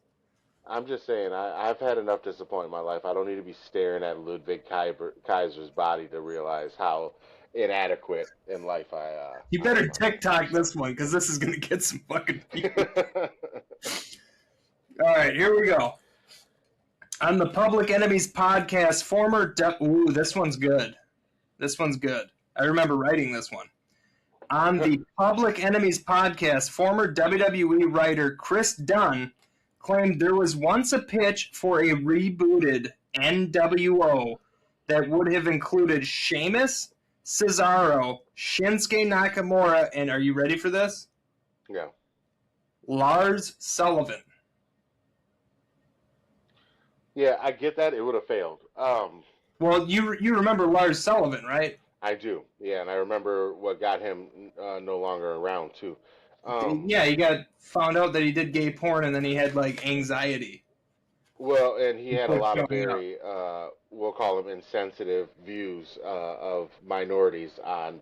I'm just saying, I've had enough disappointment in my life. I don't need to be staring at Ludwig Kaiser's body to realize how inadequate in life You better TikTok this one, because this is going to get some fucking views. All right, here we go. On the Public Enemies podcast, ooh, this one's good. This one's good. I remember writing this one. On the Public Enemies podcast, former WWE writer Chris Dunn claimed there was once a pitch for a rebooted NWO that would have included Sheamus, Cesaro, Shinsuke Nakamura, and are you ready for this? Yeah. Lars Sullivan. Yeah, I get that. It would have failed. Well, you remember Lars Sullivan, right? I do. Yeah, and I remember what got him no longer around, too. Yeah, he got found out that he did gay porn, and then he had, like, anxiety. Well, and he had a lot of very, we'll call them insensitive views of minorities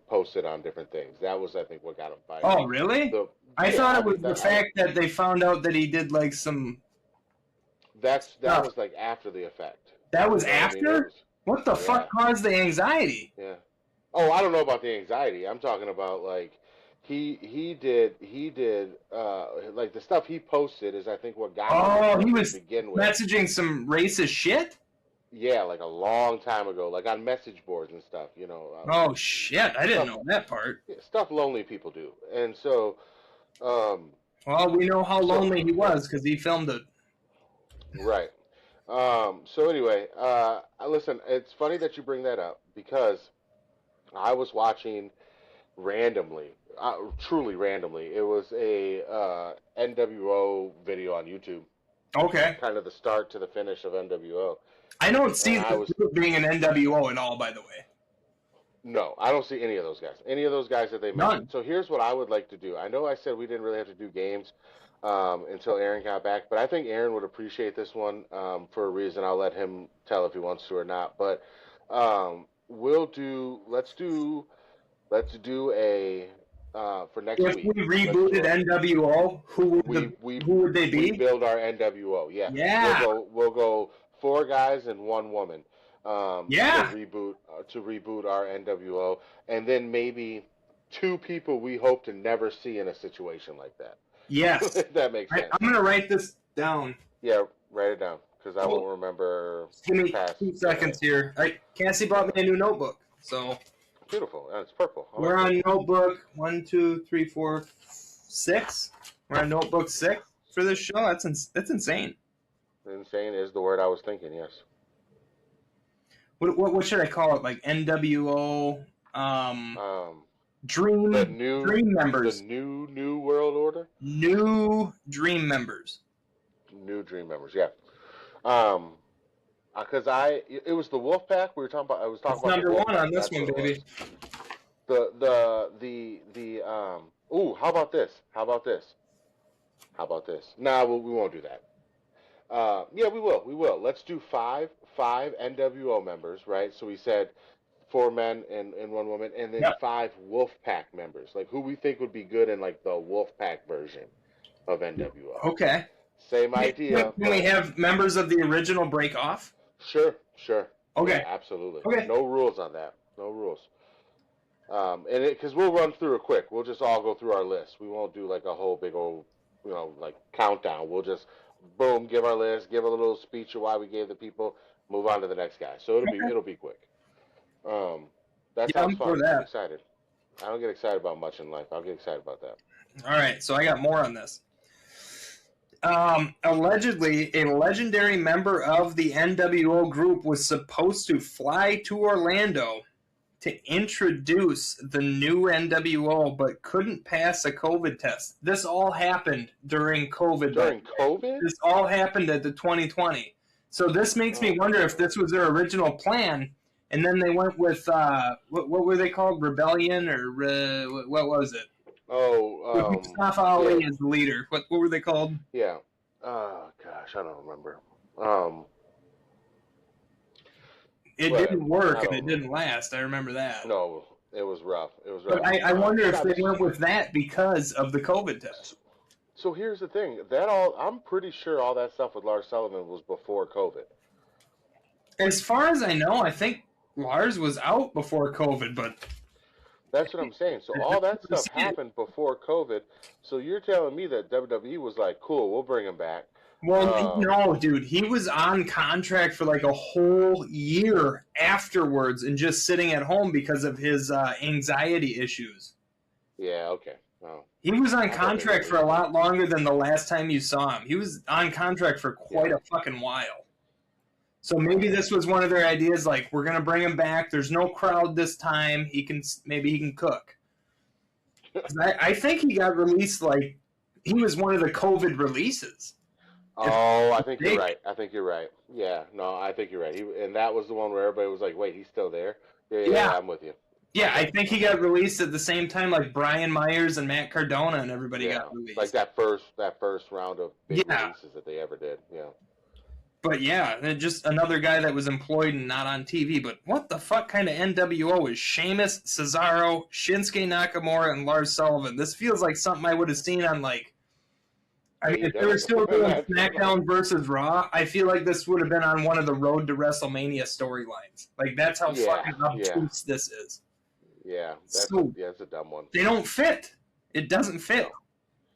posted on different things. That was, I think, what got him fired. Oh, really? I thought it was the fact that they found out that he did, like, some... That was, like, after the effect. That was after? What the fuck caused the anxiety? Yeah. Oh, I don't know about the anxiety. I'm talking about, like, he did like the stuff he posted is I think what got him he was to begin with. Messaging some racist shit? Yeah, like a long time ago, like on message boards and stuff, you know. Oh shit, I didn't know that part. Yeah, stuff lonely people do. And so well, we know how lonely he was because he filmed it. Right. So anyway, listen, it's funny that you bring that up because I was watching randomly, truly randomly. It was a NWO video on YouTube. Okay. Kind of the start to the finish of NWO. I don't see the group being an NWO at all, by the way. No, I don't see any of those guys. Any of those guys that they mentioned. So here's what I would like to do. I know I said we didn't really have to do games until Aaron got back, but I think Aaron would appreciate this one for a reason. I'll let him tell if he wants to or not. But let's do a for next week. If we rebooted NWO, who would they be? We build our NWO. Yeah. Yeah. We'll go 4 guys and 1 woman. Yeah. To reboot our NWO, and then maybe 2 people we hope to never see in a situation like that. Yes. If that makes sense. I'm gonna write this down. Yeah, write it down because I won't remember. Give me 2 seconds here. Cassie bought me a new notebook, so. Beautiful. It's purple. We're on notebook 1, 2, 3, 4, 6. We're on notebook 6 for this show. That's insane. Insane is the word I was thinking. Yes. What should I call it? Like NWO, Dream members. The new world order. New Dream members. New Dream members. Yeah. Because it was the Wolfpack we were talking about. I was talking about number 1 on this one, baby. Ooh, how about this? Nah, we won't do that. Yeah, we will. Let's do five NWO members, right? So we said 4 men and 1 woman, and then 5 Wolfpack members, like who we think would be good in like the Wolfpack version of NWO. Okay. Same idea. Can we have members of the original break off? Sure. Okay. Yeah, absolutely. Okay. No rules on that. No rules. And because we'll run through it quick. We'll just all go through our list. We won't do like a whole big old, like countdown. We'll just boom, give our list, give a little speech of why we gave the people, move on to the next guy. So it'll be quick. That sounds fun. I'm excited. I don't get excited about much in life. I'll get excited about that. All right, so I got more on this. Allegedly, a legendary member of the NWO group was supposed to fly to Orlando to introduce the new NWO, but couldn't pass a COVID test. This all happened during COVID. During COVID? This all happened at the 2020. So this makes me wonder if this was their original plan, and then they went with, what were they called? Rebellion, or what was it? Oh, Mustafa Ali yeah. is the leader. What were they called? Yeah. Gosh, I don't remember. It But didn't work I and don't it didn't last. I remember that. No, it was rough. It was rough. But I wonder if God, they went with that because of the COVID test. So here's the thing. I'm pretty sure all that stuff with Lars Sullivan was before COVID. As far as I know, I think Lars was out before COVID, but That's what I'm saying. So all that stuff happened before COVID. So you're telling me that WWE was like, cool, we'll bring him back. well, no, dude, he was on contract for like a whole year afterwards and just sitting at home because of his anxiety issues. Yeah, okay. Oh. He was on contract for a lot longer than the last time you saw him. He was on contract for quite a fucking while. So maybe this was one of their ideas, like, we're going to bring him back. There's no crowd this time. Maybe he can cook. I think he got released, like, he was one of the COVID releases. Oh, I think you're right. I think you're right. Yeah, no, I think you're right. And that was the one where everybody was like, wait, he's still there? Yeah, I'm with you. Yeah, I think he got released at the same time, like Brian Myers and Matt Cardona and everybody got released. Like that first round of big releases that they ever did. Yeah. But yeah, just another guy that was employed and not on TV. But what the fuck kind of NWO is Sheamus, Cesaro, Shinsuke Nakamura, and Lars Sullivan? This feels like something I would have seen on, like, I mean, if they were still doing SmackDown versus Raw, I feel like this would have been on one of the Road to WrestleMania storylines. Like, that's how fucking obtuse this is. Yeah, that's a dumb one. They don't fit. It doesn't fit.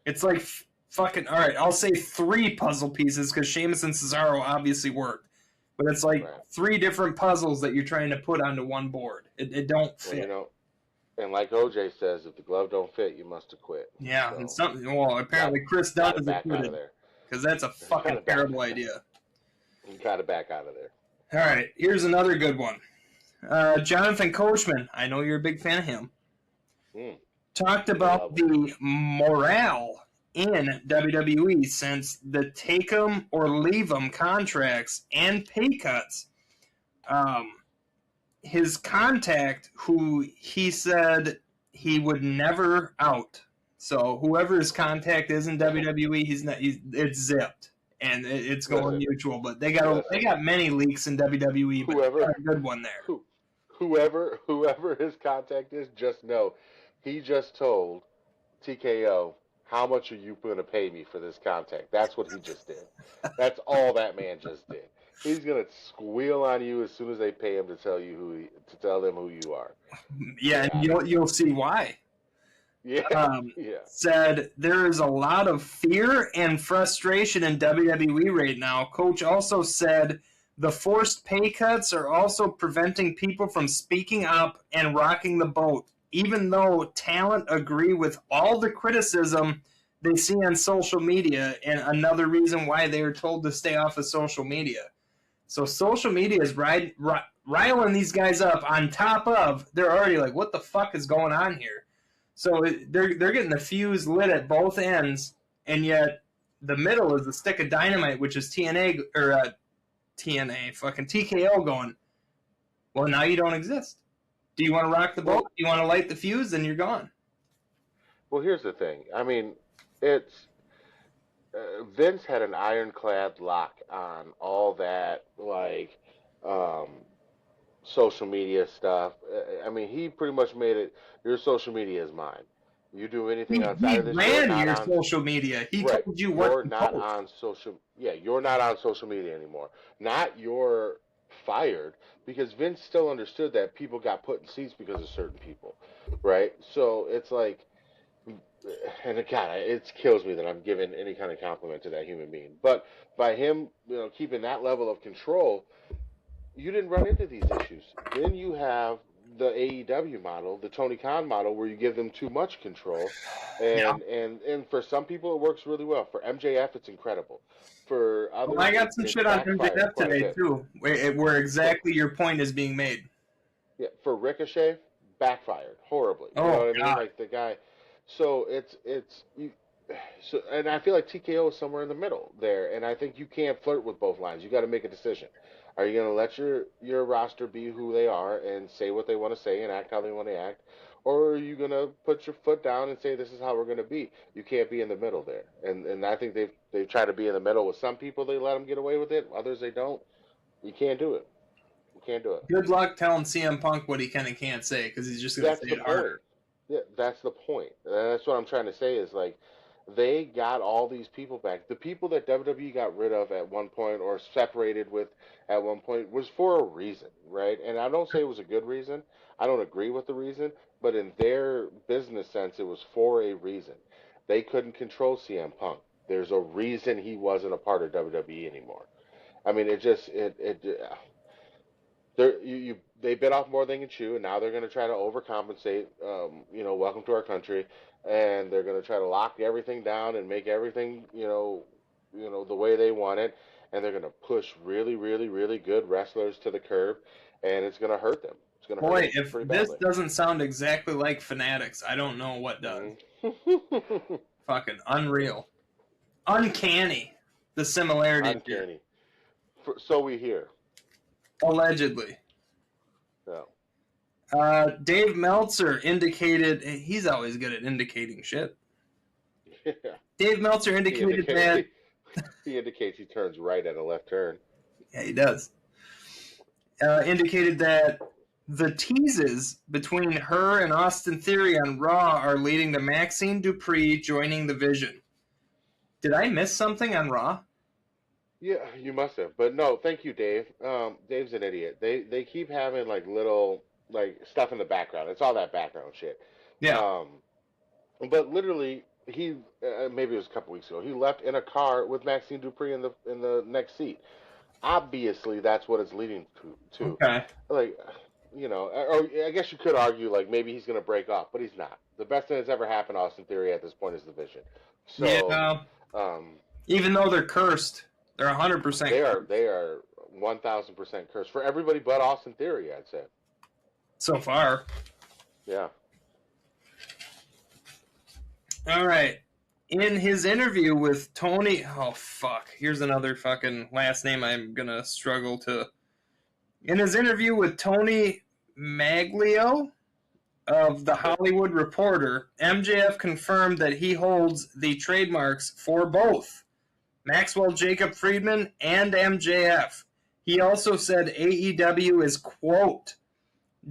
It's like fucking, all right, I'll say 3 puzzle pieces because Sheamus and Cesaro obviously worked. But it's like 3 different puzzles that you're trying to put onto one board. It don't fit. Well, and like OJ says, if the glove don't fit, you must have quit. Yeah, and apparently Chris Dunn is acquitted because that's a fucking terrible idea. You got to back out of there. All right, here's another good one. Jonathan Coachman, I know you're a big fan of him, talked about the morale in WWE since the take 'em or leave 'em contracts and pay cuts. His contact, who he said he would never out. So whoever his contact is in WWE, it's zipped and it's going mutual. But they got many leaks in WWE, but they got a good one there. Whoever his contact is, just know he just told TKO, how much are you going to pay me for this contact? That's what he just did. That's all that man just did. He's gonna squeal on you as soon as they pay him to tell them who you are. Yeah, and you'll see why. Yeah. Said there is a lot of fear and frustration in WWE right now. Coach also said the forced pay cuts are also preventing people from speaking up and rocking the boat, even though talent agree with all the criticism they see on social media, and another reason why they are told to stay off of social media. So social media is riling these guys up on top of, they're already like, what the fuck is going on here? So they're getting the fuse lit at both ends, and yet the middle is the stick of dynamite, which is TNA, fucking TKO going, well, now you don't exist. Do you want to rock the boat? Do you want to light the fuse? Then you're gone. Well, here's the thing. I mean, it's Vince had an ironclad lock on all that, like, social media stuff. I mean, he pretty much made it, your social media is mine. You do anything outside of this, he ran your social media. He told you what you're not on social. Yeah, you're not on social media anymore. Not you're fired, because Vince still understood that people got put in seats because of certain people, right? So it's like, and God, it kills me that I'm giving any kind of compliment to that human being. But by him, keeping that level of control, you didn't run into these issues. Then you have the AEW model, the Tony Khan model, where you give them too much control, Yeah. and for some people it works really well. For MJF, it's incredible. For Well, others, I got some it's shit on backfired MJF quite a today bit. too, where For exactly your point is being made. Yeah, for Ricochet, backfired horribly. You know Oh what I mean? God. Like the guy. So it's you. So and I feel like TKO is somewhere in the middle there, and I think you can't flirt with both lines. You got to make a decision. Are you going to let your roster be who they are and say what they want to say and act how they want to act, or are you going to put your foot down and say this is how we're going to be? You can't be in the middle there, and I think they've tried to be in the middle with some people. They let them get away with it. Others they don't. You can't do it. You can't do it. Good luck telling CM Punk what he can and can't say because he's just gonna That's say the it harder. point. Yeah, that's the point. And that's what I'm trying to say is like they got all these people back. The people that WWE got rid of at one point or separated with at one point was for a reason, right? And I don't say it was a good reason. I don't agree with the reason, but in their business sense, it was for a reason. They couldn't control CM Punk. There's a reason he wasn't a part of WWE anymore. I mean, it just it they bit off more than they can chew, and now they're going to try to overcompensate. Welcome to our country, and they're going to try to lock everything down and make everything the way they want it, and they're going to push really, really, really good wrestlers to the curb, and it's going to hurt them. It's going to hurt Boy, them if pretty this badly. doesn't sound exactly like Fanatics, I don't know what does. Mm-hmm. Fucking unreal, uncanny. The similarity here, Uncanny. So we hear. allegedly. No. Dave Meltzer indicated he's always good at indicating shit. Yeah. Dave Meltzer He indicated that he indicates he turns right at a left turn. yeah, he does. Indicated that the teases between her and Austin Theory on Raw are leading to Maxine Dupree joining the Vision. Did I miss something on Raw? Yeah, you must have. But no, thank you, Dave. Dave's an idiot. They keep having like little like stuff in the background. It's all that background shit. Yeah. Um, but literally, he maybe it was a couple weeks ago. He left in a car with Maxine Dupree in the next seat. Obviously, that's what it's leading to. Okay. Like, or I guess you could argue like maybe he's gonna break off, but he's not. The best thing that's ever happened to Austin Theory at this point is the Vision. So, Yeah. um, Even though they're cursed, they're 100%. they are 1,000% cursed for everybody but Austin Theory, I'd say. So far. Yeah. All right. In his interview with Tony, oh fuck, here's another fucking last name I'm gonna struggle to. In his interview with Tony Maglio of The Hollywood Reporter, MJF confirmed that he holds the trademarks for both Maxwell Jacob Friedman and MJF. He also said AEW is, quote,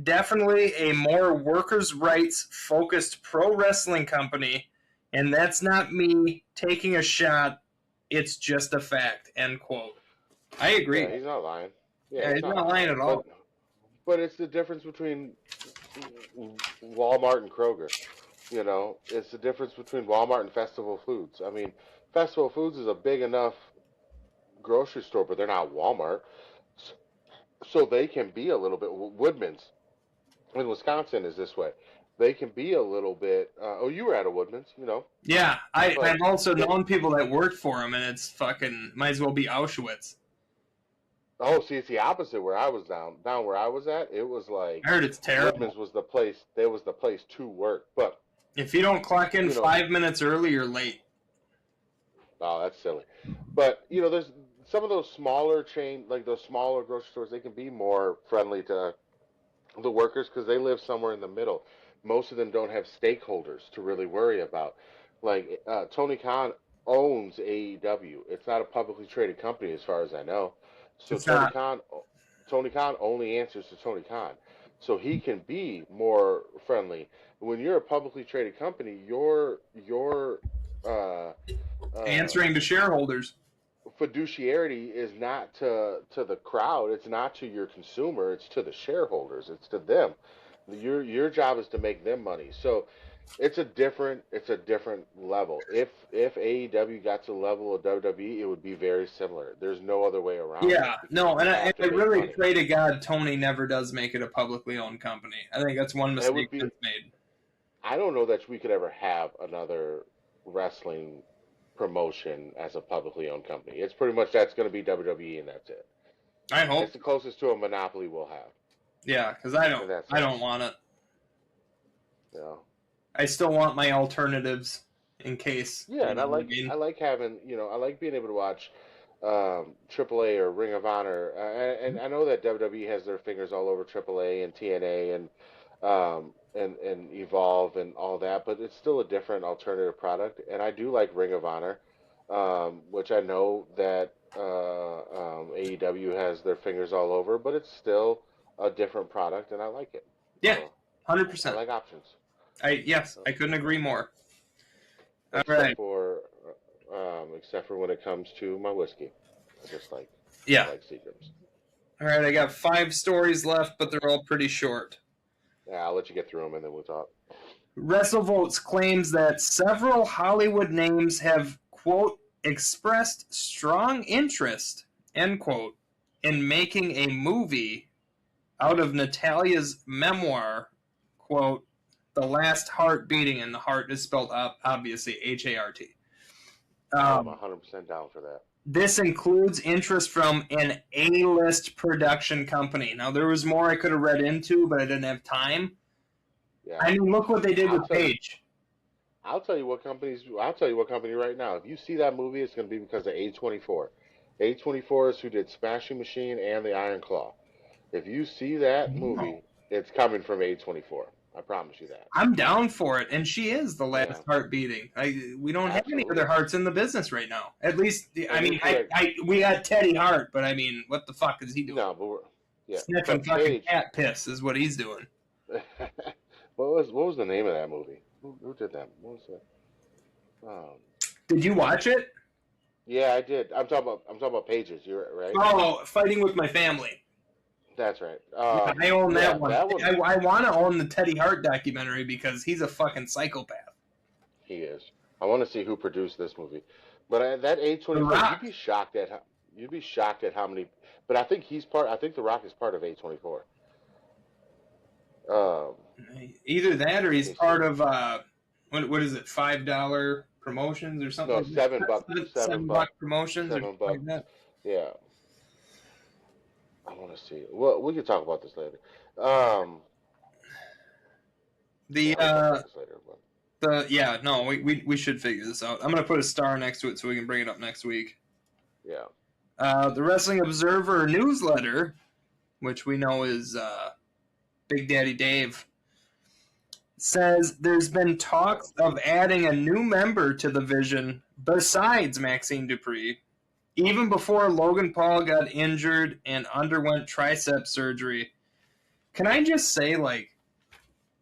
definitely a more workers' rights focused pro wrestling company, and that's not me taking a shot, it's just a fact, end quote. I agree. Yeah, he's not lying. Yeah, he's not lying at all. But it's the difference between Walmart and Kroger. It's the difference between Walmart and Festival Foods. I mean, Festival Foods is a big enough grocery store, but they're not Walmart. So they can be a little bit. Woodman's in Wisconsin is this way. They can be a little bit. You were at a Woodman's, Yeah, But I've also they- known people that worked for him, and it's fucking, might as well be Auschwitz. Oh, see, it's the opposite where I was down where I was at. It was like I heard it's terrible. Woodman's was the place. There was the place to work, but If you don't clock in 5 minutes early, you're late. oh, that's silly. But there's some of those smaller like those smaller grocery stores. They can be more friendly to the workers because they live somewhere in the middle. Most of them don't have stakeholders to really worry about. Like Tony Khan owns AEW. It's not a publicly traded company as far as I know. So It's not. Tony Khan only answers to Tony Khan. So he can be more friendly. When you're a publicly traded company, you're Answering to shareholders. fiduciarity is not to the crowd. It's not to your consumer. It's to the shareholders. It's to them. Your job is to make them money. So it's a different level. If AEW got to the level of WWE, it would be very similar. There's no other way around it. Yeah, no, and You I, have and to I make really money. pray to God Tony never does make it a publicly owned company. I think that's one It would mistake be. that's made. I don't know that we could ever have another wrestling promotion as a publicly owned company. It's pretty much that's going to be WWE and that's it. I hope. It's the closest to a monopoly we'll have Yeah, because I in that I sense. don't want it. You know? I still want my alternatives in case. Yeah, You and know what I mean? I like having I like being able to watch AAA or Ring of Honor, and I know that WWE has their fingers all over AAA and TNA and Evolve and all that, but it's still a different alternative product, and I do like Ring of Honor, which I know that AEW has their fingers all over, but it's still a different product, and I like it. Yeah, So I 100%. like options. I couldn't agree more. All except right. for except for when it comes to my whiskey. I just like Yeah. like Seagram's. All right, I got 5 stories left, but they're all pretty short. Yeah, I'll let you get through them and then we'll talk. WrestleVotes claims that several Hollywood names have, quote, expressed strong interest, end quote, in making a movie out of Natalia's memoir, quote, The Last Heart Beating, and the heart is spelled obviously Hart. I'm 100% down for that. This includes interest from an A-list production company. Now, there was more I could have read into, but I didn't have time. Yeah. I mean, look what they did with Paige. I'll tell you what company right now. If you see that movie, it's going to be because of A24. A24 is who did Smashing Machine and The Iron Claw. If you see that movie, it's coming from A24. I promise you that. I'm down for it, and she is the last Yeah. heart beating. We don't have any Absolutely. other hearts in the business right now. At least, I mean, correct. we got Teddy Hart, but I mean, what the fuck is he doing? No, but Sniffing but fucking Paige, cat piss is what he's doing. what was the name of that movie? Who did that? What was that? Did you watch it? Yeah, I did. I'm talking about Pages. You're right. Oh, Fighting with My Family. That's right. I own that one. That one. I want to own the Teddy Hart documentary because he's a fucking psychopath. He is. I want to see who produced this movie. But that The A24, Rock. you'd be shocked at how many. But I think The Rock is part of A24. Either that or he's part of what is it, $5 promotions or something? No, like that? $7. $7 promotions or $7. something like that. Yeah. I want to see. Well, we can talk about this later. The we'll talk about this later, but we should figure this out. I'm gonna put a star next to it so we can bring it up next week. yeah. The Wrestling Observer newsletter, which we know is Big Daddy Dave, says there's been talks of adding a new member to the Vision besides Maxine Dupree, even before Logan Paul got injured and underwent tricep surgery. Can I just say, like,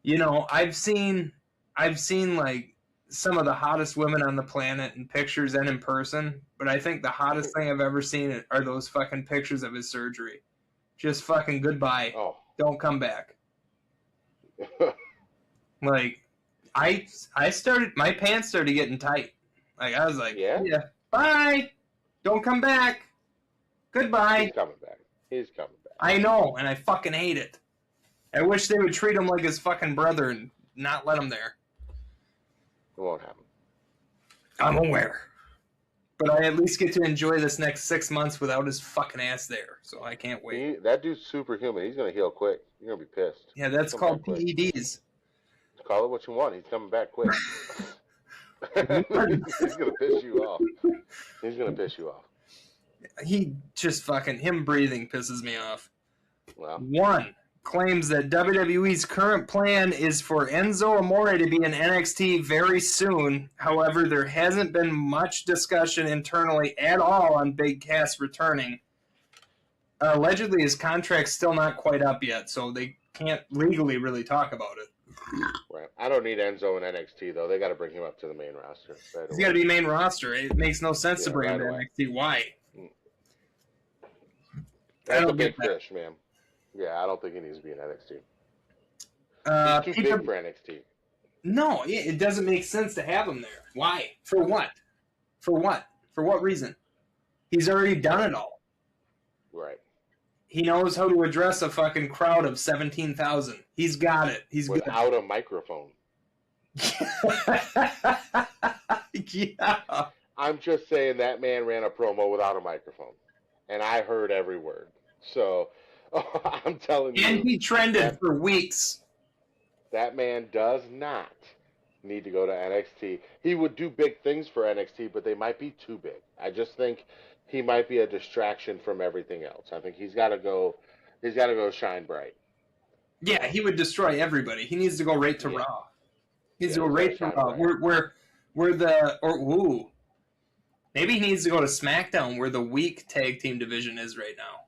you know, I've seen like some of the hottest women on the planet in pictures and in person, but I think the hottest thing I've ever seen are those fucking pictures of his surgery. Just fucking goodbye. Oh. Don't come back. Like, my pants started getting tight. Like, I was like, Yeah? bye. Don't come back. Goodbye. He's coming back. I know, and I fucking hate it. I wish they would treat him like his fucking brother and not let him there. It won't happen. I'm aware. But I at least get to enjoy this next 6 months without his fucking ass there, so I can't wait. That dude's superhuman. He's going to heal quick. You're going to be pissed. Yeah, that's Come called back quick. PEDs. Call it what you want. He's coming back quick. He's going to piss you off. He just fucking, him breathing pisses me off. Well, One claims that WWE's current plan is for Enzo Amore to be in NXT very soon. However, there hasn't been much discussion internally at all on Big Cass returning. Allegedly, his contract's still not quite up yet, so they can't legally really talk about it. right. I don't need Enzo in NXT, though. They got to bring him up to the main roster. He's got to be main roster. It makes no sense to Yeah, bring him to right away. NXT. Why? That's a don't big get that. fish, man. Yeah, I don't think he needs to be in NXT. Uh, He's too big for NXT. No, it doesn't make sense to have him there. Why? For what? For what? For what reason? He's already done it all. Right. He knows how to address a fucking crowd of 17,000. He's got it. He's Without a microphone. Yeah. I'm just saying that man ran a promo without a microphone. And I heard every word. So, I'm telling you. And he trended for weeks. That man does not need to go to NXT. He would do big things for NXT, but they might be too big. I just think he might be a distraction from everything else. I think he's got to go shine bright. Yeah, he would destroy everybody. He needs to go right to Raw. He needs to go right to Raw. Maybe he needs to go to SmackDown, where the weak tag team division is right now.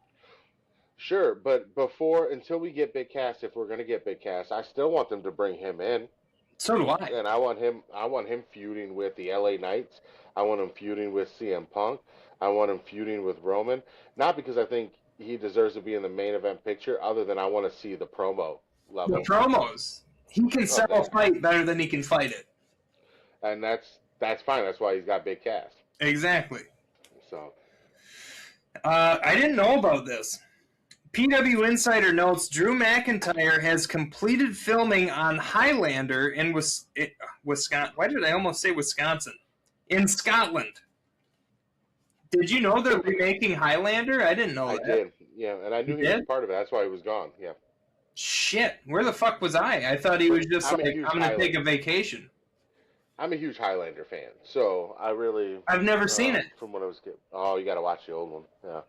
Sure, but until we get Big Cass, if we're going to get Big Cass, I still want them to bring him in. So do I. And I want him feuding with the LA Knights. I want him feuding with CM Punk. I want him feuding with Roman. Not because I think he deserves to be in the main event picture, other than I want to see the promo level. The promos. He can sell a fight better than he can fight it. And that's fine. That's why he's got Big Cass. Exactly. So, I didn't know about this. PW Insider notes Drew McIntyre has completed filming on Highlander in Wisconsin. Why did I almost say Wisconsin? In Scotland. Did you know they're remaking Highlander? I didn't know that. I did. Yeah, and I knew he was part of it. That's why he was gone. Yeah. Shit. Where the fuck was I? I thought he was just I'm going to take a vacation. I'm a huge Highlander fan, so I've never seen it. From when I was a kid. Oh, you got to watch the old one. Yeah.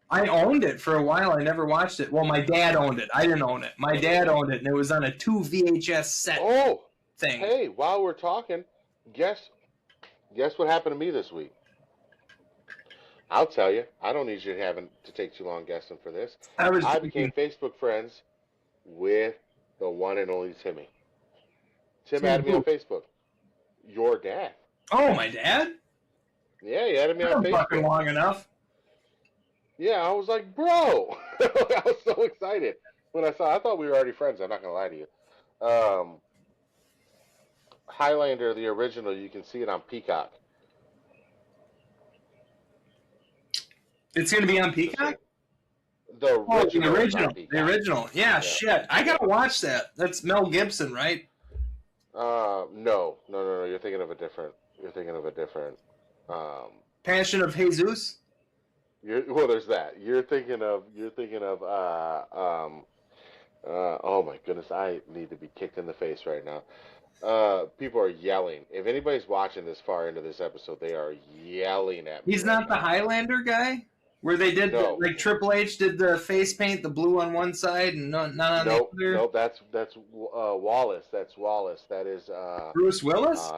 I owned it for a while. I never watched it. Well, my dad owned it. I didn't own it. My dad owned it, and it was on a 2 VHS set thing. Hey, while we're talking, guess what happened to me this week? I'll tell you. I don't need you to take too long guessing for this. I became Facebook friends with the one and only Timmy. Tim added me on Facebook. Your dad. Oh, my dad? Yeah, he added me on Facebook. Fucking long enough. Yeah, I was like, bro. I was so excited when I thought we were already friends. I'm not going to lie to you. Highlander, the original, you can see it on Peacock. It's going to be on Peacock? The original. The original. Yeah, shit. I got to watch that. That's Mel Gibson, right? No. You're thinking of a different. Passion of Jesus? Well, there's that. You're thinking of. Oh my goodness, I need to be kicked in the face right now. People are yelling. If anybody's watching this far into this episode, they are yelling at me. He's not the Highlander guy, where they did like Triple H did the face paint, the blue on one side and not on the other. Nope. That's Wallace. That's Wallace. That is Bruce Willis.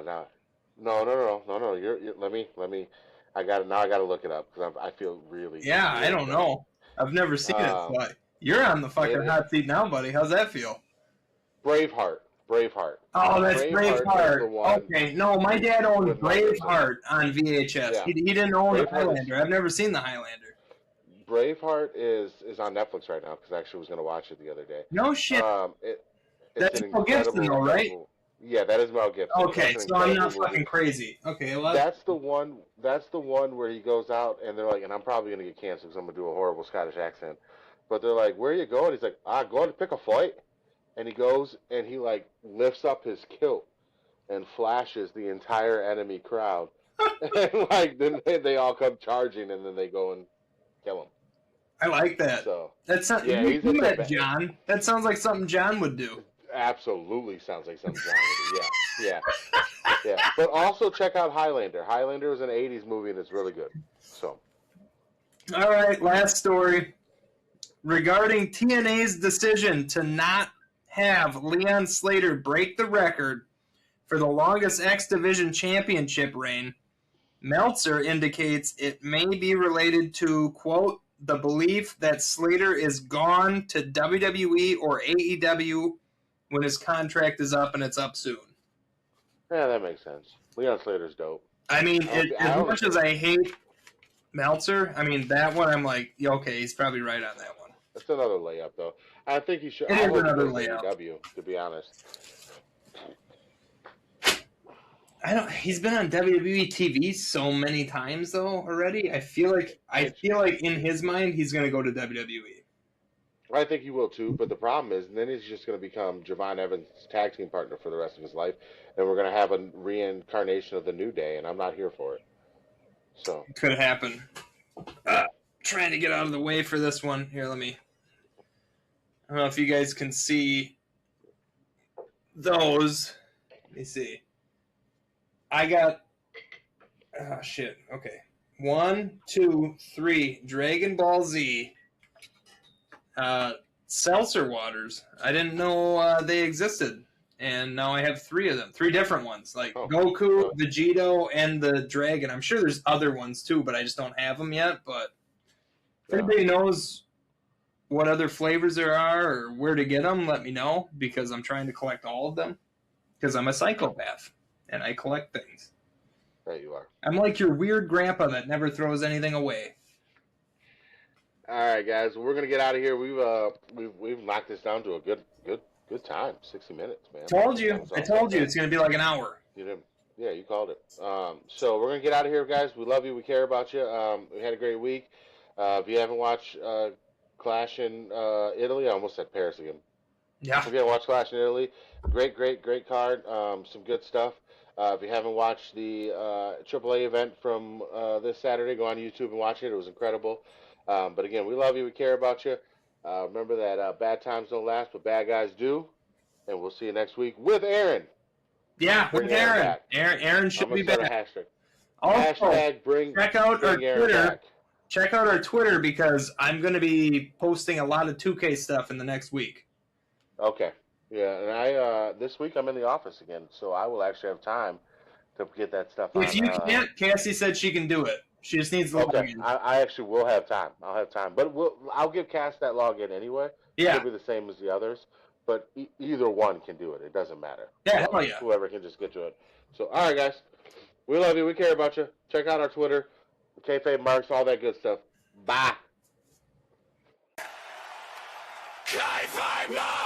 No. You're let me. I got to look it up because I feel really. Yeah, I don't know. I've never seen it. But you're on the fucking hot seat now, buddy. How's that feel? Braveheart. Oh, that's Braveheart. Okay, no, my dad owned Braveheart on VHS. Yeah. He didn't own the Highlander. I've never seen the Highlander. Braveheart is on Netflix right now because I actually was going to watch it the other day. No shit. That's Mel Gibson, though, right? Yeah, that is Mel Gibson. Okay, so I'm not fucking crazy. Okay, well, that's the one. That's the one where he goes out and they're like, and I'm probably gonna get canceled because I'm gonna do a horrible Scottish accent. But they're like, "Where are you going?" He's like, "Going to pick a fight." And he goes and he like lifts up his kilt and flashes the entire enemy crowd, and like then they all come charging and then they go and kill him. I like that. So that's not. Yeah, you met John. That sounds like something John would do. Absolutely sounds like something John would do. Yeah. But also check out Highlander. Highlander was an 80s movie and it's really good. So. All right, last story. Regarding TNA's decision to not have Leon Slater break the record for the longest X Division championship reign, Meltzer indicates it may be related to, quote, the belief that Slater is gone to WWE or AEW when his contract is up and it's up soon. Yeah, that makes sense. Leon Slater's dope. I mean, as much as I hate Meltzer, I mean, that one I'm like, yeah, okay, he's probably right on that one. That's another layup, though. I think he should. It is another layup. AEW, to be honest. I don't. He's been on WWE TV so many times though already. I feel like in his mind he's gonna go to WWE. I think he will too, but the problem is, then he's just going to become Javon Evans' tag team partner for the rest of his life, and we're going to have a reincarnation of the New Day, and I'm not here for it. So Could happen. Trying to get out of the way for this one. Here, let me. I don't know if you guys can see those. Let me see. I got. Oh shit. Okay. 1, 2, 3. Dragon Ball Z. Seltzer waters. I didn't know they existed, and now I have 3 of them. 3 different ones, like Goku, Vegito, and the Dragon. I'm sure there's other ones too, but I just don't have them yet. But if anybody knows what other flavors there are or where to get them, let me know, because I'm trying to collect all of them. Because I'm a psychopath and I collect things. there you are. I'm like your weird grandpa that never throws anything away. All right, guys, we're gonna get out of here. We've knocked this down to a good time, 60 minutes, man. I told you it's gonna be like an hour. You didn't. Yeah, you called it. So we're gonna get out of here, guys. We love you. We care about you. We had a great week. If you haven't watched Clash in Italy, I almost said Paris again. Yeah. If you haven't watched Clash in Italy, great card. Some good stuff. If you haven't watched the AAA event from this Saturday, go on YouTube and watch it. It was incredible. But again, we love you. We care about you. Remember that bad times don't last, but bad guys do. And we'll see you next week with Aaron. Yeah, with Aaron. Aaron should be back. Also, check out our Twitter. Check out our Twitter, because I'm going to be posting a lot of 2K stuff in the next week. Okay. Yeah, and I this week I'm in the office again, so I will actually have time to get that stuff on. If you can't, Cassie said she can do it. She just needs the login. I actually will have time. I'll have time. But I'll give Cass that login anyway. Yeah. It'll be the same as the others. But either one can do it. It doesn't matter. Yeah, hell yeah. Whoever can just get to it. So, all right, guys. We love you. We care about you. Check out our Twitter, kayfabe marks, all that good stuff. Bye. Kayfabe marks.